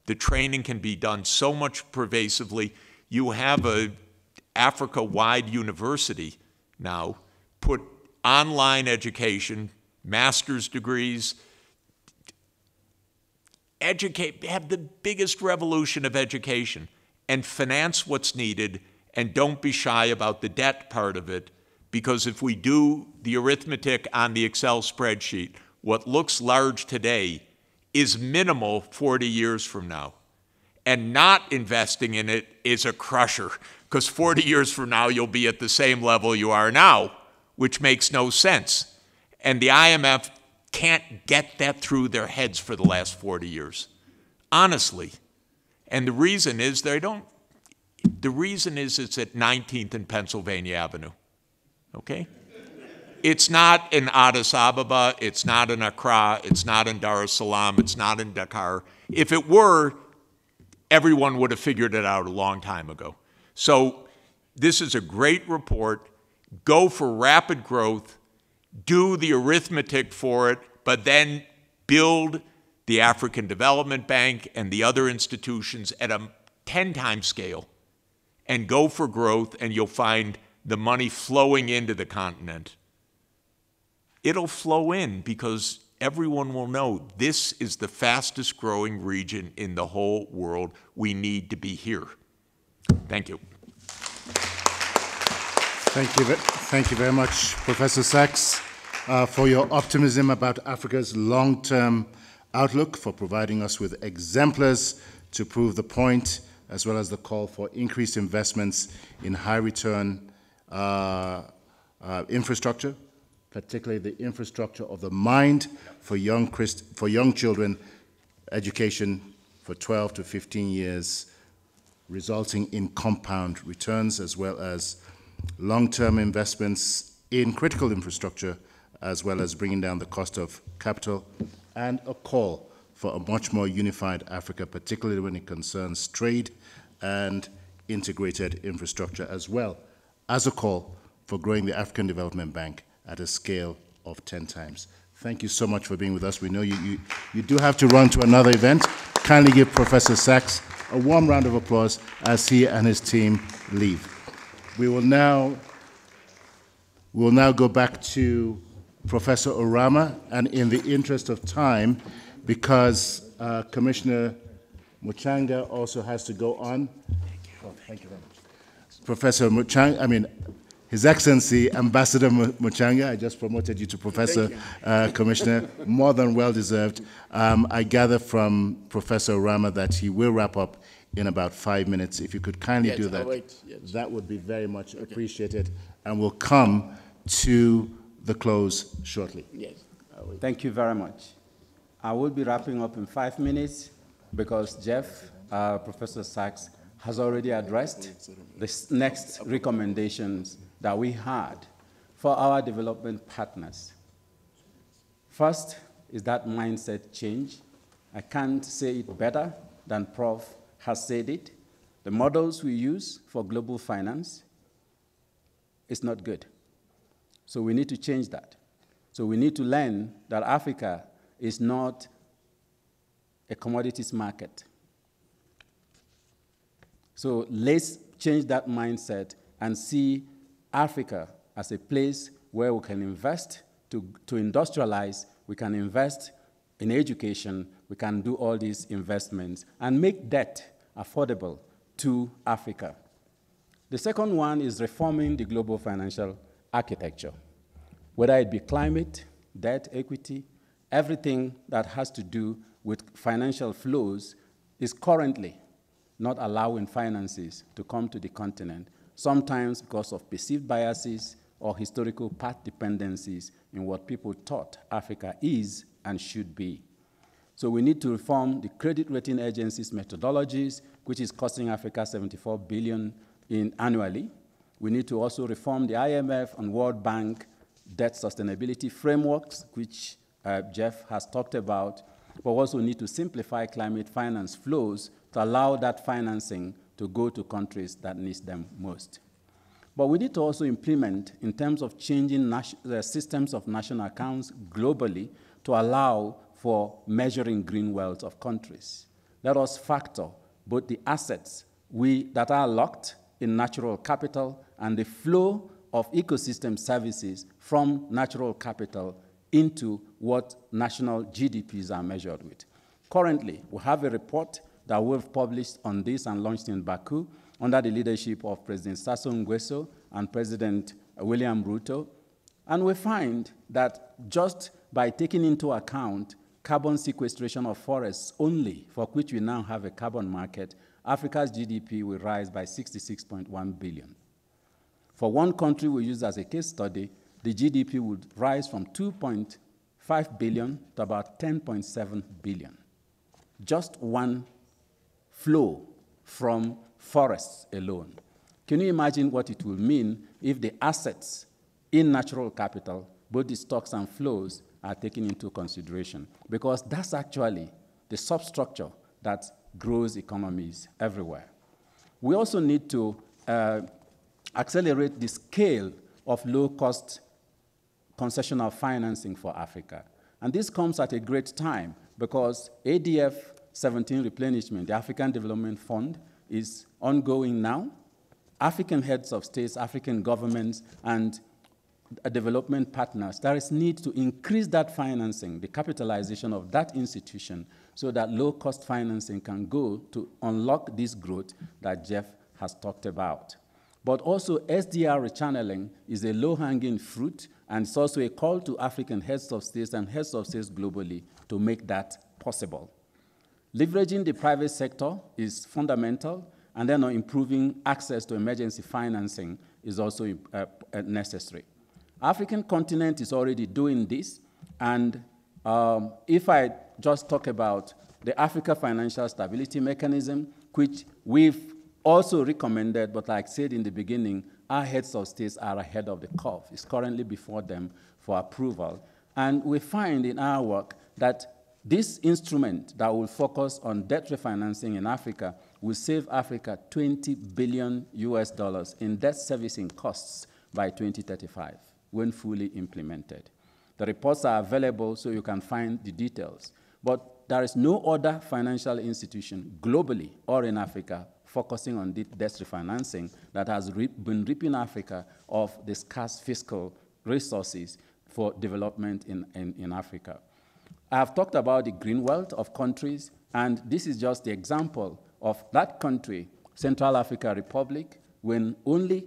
The training can be done so much pervasively. You have a Africa-wide university now, put online education, master's degrees, have the biggest revolution of education, and finance what's needed, and don't be shy about the debt part of it, because if we do the arithmetic on the Excel spreadsheet, what looks large today is minimal 40 years from now. And not investing in it is a crusher, because 40 years from now you'll be at the same level you are now, which makes no sense. And the IMF can't get that through their heads for the last 40 years, honestly. And the reason is it's at 19th and Pennsylvania Avenue, okay? It's not in Addis Ababa, it's not in Accra, it's not in Dar es Salaam, it's not in Dakar. If it were, everyone would have figured it out a long time ago. So this is a great report. Go for rapid growth, do the arithmetic for it, but then build the African Development Bank and the other institutions at a 10-time scale, and go for growth, and you'll find the money flowing into the continent. It'll flow in because everyone will know this is the fastest growing region in the whole world. We need to be here. Thank you. Thank you very much, Professor Sachs, for your optimism about Africa's long-term outlook, for providing us with exemplars to prove the point, as well as the call for increased investments in high-return infrastructure, particularly the infrastructure of the mind for young children, education for 12 to 15 years, resulting in compound returns, as well as long-term investments in critical infrastructure as well as bringing down the cost of capital, and a call for a much more unified Africa, particularly when it concerns trade and integrated infrastructure, as well as a call for growing the African Development Bank at a scale of 10 times. Thank you so much for being with us. We know you do have to run to another event. Kindly give Professor Sachs a warm round of applause as he and his team leave. We will now go back to Professor Oramah, and in the interest of time, because Commissioner Muchanga also has to go on. Oh, thank you very much. Professor Muchanga, His Excellency Ambassador Muchanga, I just promoted you to Professor, Commissioner, more than well deserved. I gather from Professor Oramah that he will wrap up in about 5 minutes. If you could kindly do that, that would be very much appreciated, and we'll come to the close shortly. Yes. Thank you very much. I will be wrapping up in 5 minutes because Jeff, Professor Sachs, has already addressed the next recommendations that we had for our development partners. First is that mindset change. I can't say it better than Prof has said it. The models we use for global finance is not good. So we need to change that. So we need to learn that Africa is not a commodities market. So let's change that mindset and see Africa as a place where we can invest to industrialize, we can invest in education, we can do all these investments and make debt affordable to Africa. The second one is reforming the global financial architecture, whether it be climate, debt, equity, everything that has to do with financial flows is currently not allowing finances to come to the continent, sometimes because of perceived biases or historical path dependencies in what people thought Africa is and should be. So we need to reform the credit rating agencies' methodologies, which is costing Africa $74 billion annually. We need to also reform the IMF and World Bank debt sustainability frameworks, which Jeff has talked about, but also need to simplify climate finance flows to allow that financing to go to countries that need them most. But we need to also implement, in terms of changing the systems of national accounts globally, to allow for measuring green wealth of countries. Let us factor both the assets that are locked in natural capital and the flow of ecosystem services from natural capital into what national GDPs are measured with. Currently, we have a report that we've published on this and launched in Baku under the leadership of President Sassou Nguesso and President William Ruto. And we find that just by taking into account carbon sequestration of forests only, for which we now have a carbon market, Africa's GDP will rise by 66.1 billion. For one country we use as a case study, the GDP would rise from 2.5 billion to about 10.7 billion. Just one flow from forests alone. Can you imagine what it will mean if the assets in natural capital, both the stocks and flows, are taken into consideration? Because that's actually the substructure that grows economies everywhere. We also need to accelerate the scale of low-cost concessional financing for Africa. And this comes at a great time because ADF 17 replenishment, the African Development Fund, is ongoing now. African heads of states, African governments, and development partners, there is need to increase that financing, the capitalization of that institution, so that low-cost financing can go to unlock this growth that Jeff has talked about. But also, SDR rechanneling is a low-hanging fruit, and it's also a call to African heads of states and heads of states globally to make that possible. Leveraging the private sector is fundamental, and then improving access to emergency financing is also necessary. African continent is already doing this, and if I just talk about the Africa Financial Stability Mechanism, which we've also recommended, but like I said in the beginning, our heads of states are ahead of the curve. It's currently before them for approval. And we find in our work that this instrument that will focus on debt refinancing in Africa will save Africa $20 billion in debt servicing costs by 2035 when fully implemented. The reports are available so you can find the details. But there is no other financial institution globally or in Africa focusing on debt refinancing that has been ripping Africa of the scarce fiscal resources for development in Africa. I have talked about the green wealth of countries, and this is just the example of that country, Central African Republic, when only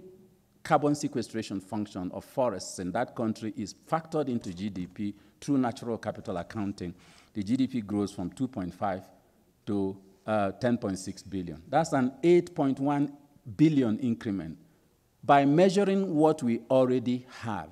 carbon sequestration function of forests in that country is factored into GDP through natural capital accounting. The GDP grows from 2.5 to 10.6 billion. That's an 8.1 billion increment by measuring what we already have.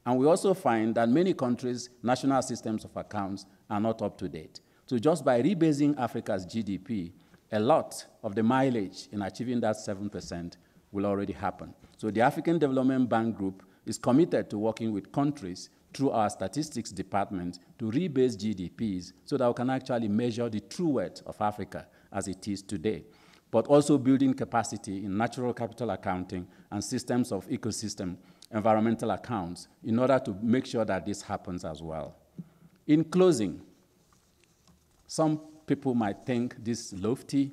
And we also find that many countries' national systems of accounts are not up to date. So just by rebasing Africa's GDP, a lot of the mileage in achieving that 7% will already happen. So the African Development Bank Group is committed to working with countries through our statistics department to rebase GDPs so that we can actually measure the true worth of Africa as it is today, but also building capacity in natural capital accounting and systems of ecosystem environmental accounts in order to make sure that this happens as well. In closing, some people might think this is lofty,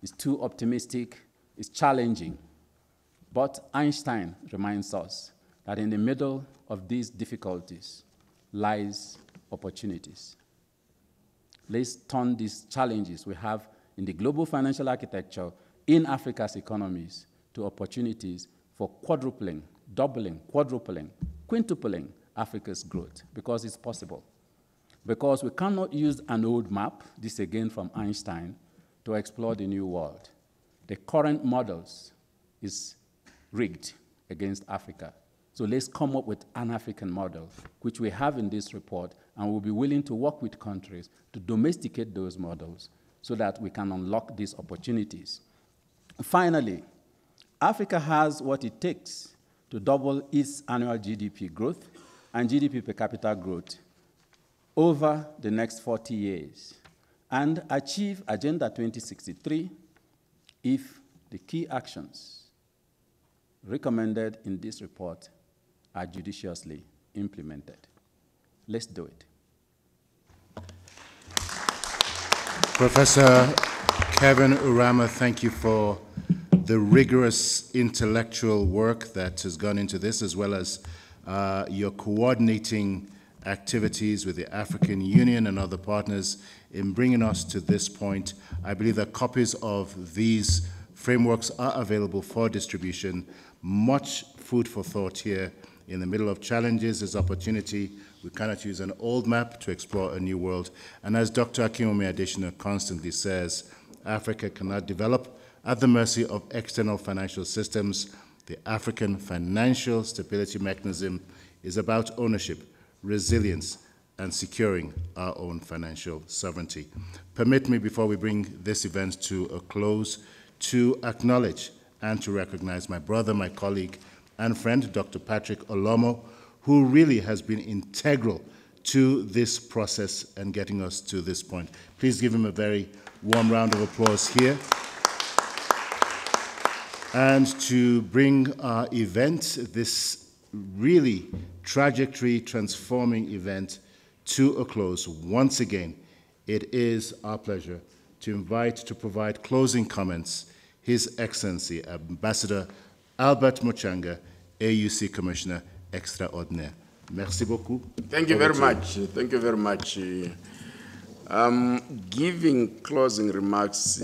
is too optimistic, is challenging, but Einstein reminds us that in the middle of these difficulties lies opportunities. Let's turn these challenges we have in the global financial architecture in Africa's economies to opportunities for quadrupling, doubling, quadrupling, quintupling Africa's growth, because it's possible. Because we cannot use an old map, this again from Einstein, to explore the new world. The current models is rigged against Africa. So let's come up with an African model, which we have in this report, and we'll be willing to work with countries to domesticate those models so that we can unlock these opportunities. Finally, Africa has what it takes to double its annual GDP growth and GDP per capita growth over the next 40 years and achieve Agenda 2063 if the key actions recommended in this report are judiciously implemented. Let's do it. Professor Kevin Oramah, thank you for the rigorous intellectual work that has gone into this, as well as your coordinating activities with the African Union and other partners in bringing us to this point. I believe that copies of these frameworks are available for distribution. Much food for thought here. In the middle of challenges is opportunity. We cannot use an old map to explore a new world. And as Dr. Akinwumi Adesina constantly says, Africa cannot develop at the mercy of external financial systems. The African Financial Stability Mechanism is about ownership, resilience, and securing our own financial sovereignty. Permit me, before we bring this event to a close, to acknowledge and to recognize my brother, my colleague, and friend, Dr. Patrick Olomo, who really has been integral to this process and getting us to this point. Please give him a very warm round of applause here. And to bring our event, this really trajectory transforming event, to a close, once again, it is our pleasure to invite to provide closing comments His Excellency Ambassador Albert Muchanga, AUC Commissioner Extraordinaire. Merci beaucoup. Thank you very much. Thank you very much. Giving closing remarks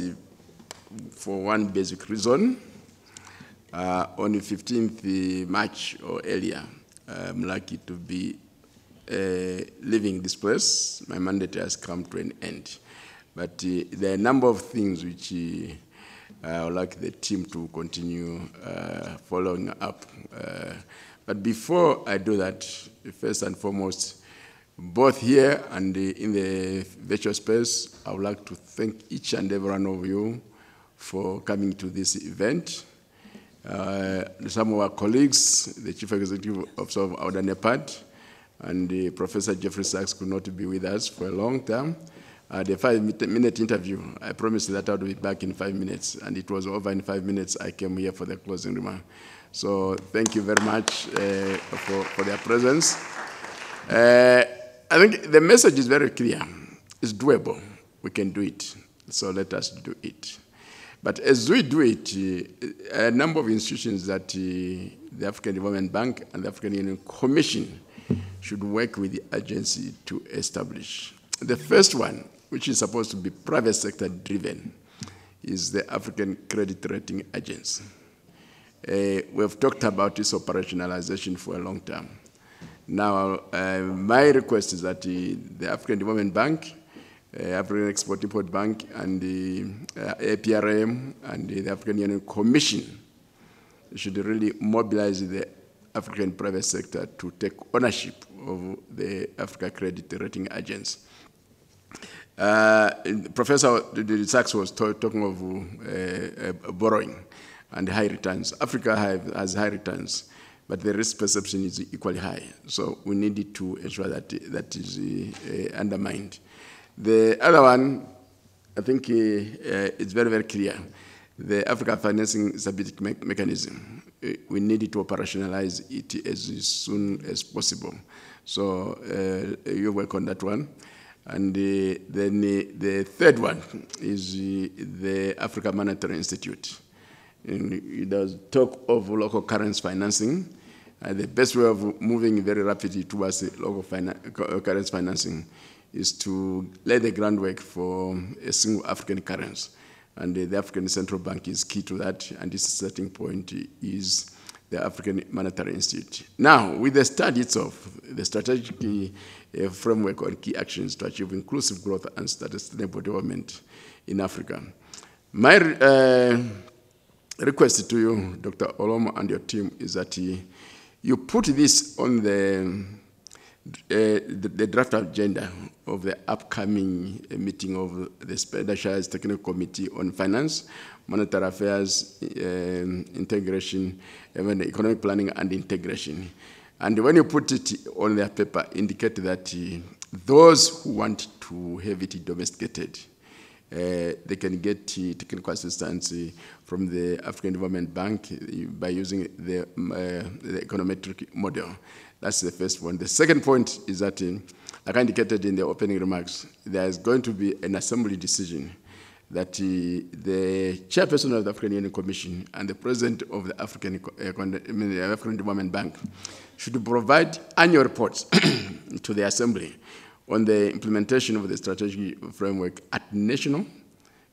for one basic reason. On the 15th March or earlier, I'm lucky to be leaving this place. My mandate has come to an end. But there are a number of things which I would like the team to continue following up. But before I do that, first and foremost, both here and in the virtual space, I would like to thank each and every one of you for coming to this event. Some of our colleagues, the Chief Executive Officer of Auda NEPAD, and Professor Jeffrey Sachs could not be with us for a long time. The 5-minute interview, I promised that I would be back in 5 minutes, and it was over in 5 minutes. I came here for the closing remark. So thank you very much for their presence. I think the message is very clear. It's doable. We can do it. So let us do it. But as we do it, a number of institutions that the African Development Bank and the African Union Commission should work with the agency to establish. The first one, which is supposed to be private sector driven, is the African Credit Rating Agency. We've talked about this operationalization for a long time. Now, my request is that the African Development Bank, African Export-Import Bank, and the APRM, and the African Union Commission should really mobilize the African private sector to take ownership of the Africa Credit Rating Agency. Professor Sachs was talking of borrowing and high returns. Africa has high returns, but the risk perception is equally high. So we need to ensure that that is undermined. The other one, I think it's very, very clear. The Africa Financing Stability Mechanism, we need to operationalize it as soon as possible. So you work on that one. And then the third one is the Africa Monetary Institute. And it does talk of local currency financing. The best way of moving very rapidly towards the local currency financing is to lay the groundwork for a single African currency. And the African Central Bank is key to that, and this starting point is the African Monetary Institute. Now, with the study itself, the strategic framework on key actions to achieve inclusive growth and sustainable development in Africa. My request to you, Dr. Olomo, and your team is that you put this on the draft agenda of the upcoming meeting of the Specialized Technical Committee on Finance, Monetary Affairs, Integration, even Economic Planning and Integration. And when you put it on their paper, indicate that those who want to have it domesticated, they can get technical assistance from the African Development Bank by using the econometric model. That's the first one. The second point is that, like I indicated in the opening remarks, there is going to be an assembly decision that the chairperson of the African Union Commission and the president of the African Development Bank should provide annual reports to the assembly on the implementation of the strategic framework at national,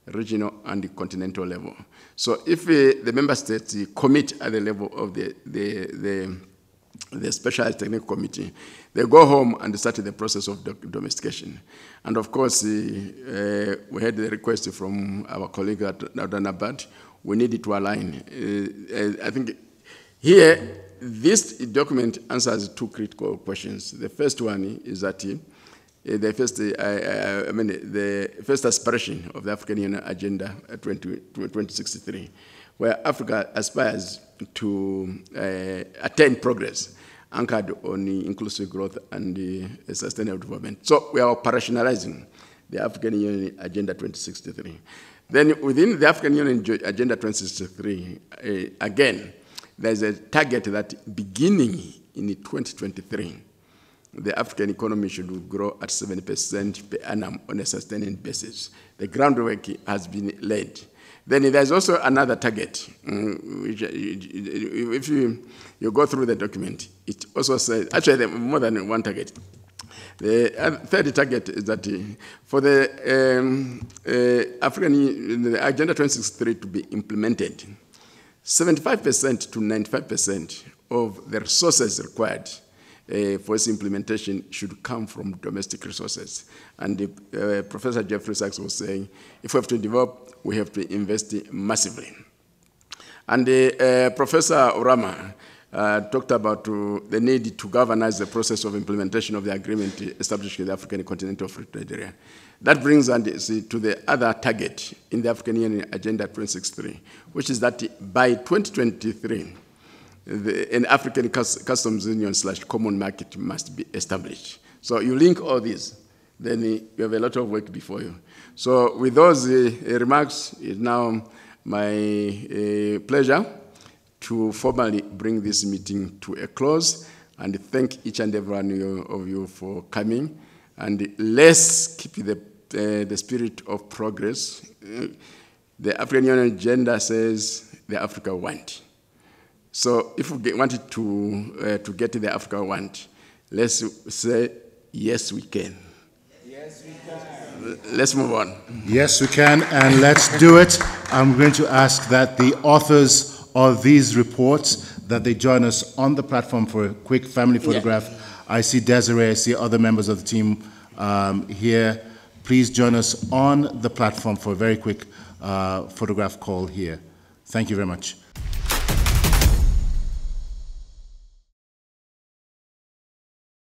regional, and continental level. So if the member states commit at the level of the Specialized Technical Committee, they go home and start the process of domestication. And of course, we had the request from our colleague at Auda NEPAD. We need to align. I think here, this document answers two critical questions. The first one is that the first aspiration of the African Union Agenda 2063, where Africa aspires to attain progress anchored on inclusive growth and sustainable development. So we are operationalizing the African Union Agenda 2063. Then within the African Union Agenda 2063, again, there's a target that beginning in 2023, the African economy should grow at 7% per annum on a sustaining basis. The groundwork has been laid. Then there's also another target, which if you go through the document, it also says, actually more than one target. The third target is that for the the Agenda 2063 to be implemented, 75% to 95% of the resources required for its implementation should come from domestic resources. And Professor Jeffrey Sachs was saying, if we have to develop, we have to invest massively. And Professor Orama talked about the need to galvanize the process of implementation of the agreement establishing the African Continental Free Trade Area. That brings us to the other target in the African Union Agenda 2063, which is that by 2023, an African customs union / common market must be established. So you link all these, then you have a lot of work before you. So with those remarks, it's now my pleasure to formally bring this meeting to a close and thank each and every one of you for coming. And let's keep the spirit of progress. The African Union agenda says the Africa want. So if we wanted to get to the Africa want, let's say, yes, we can. Yes, we can. Let's move on. Yes, we can, and let's do it. I'm going to ask that the authors of these reports, that they join us on the platform for a quick family photograph. Yeah. I see Desiree, I see other members of the team here. Please join us on the platform for a very quick photograph call here. Thank you very much.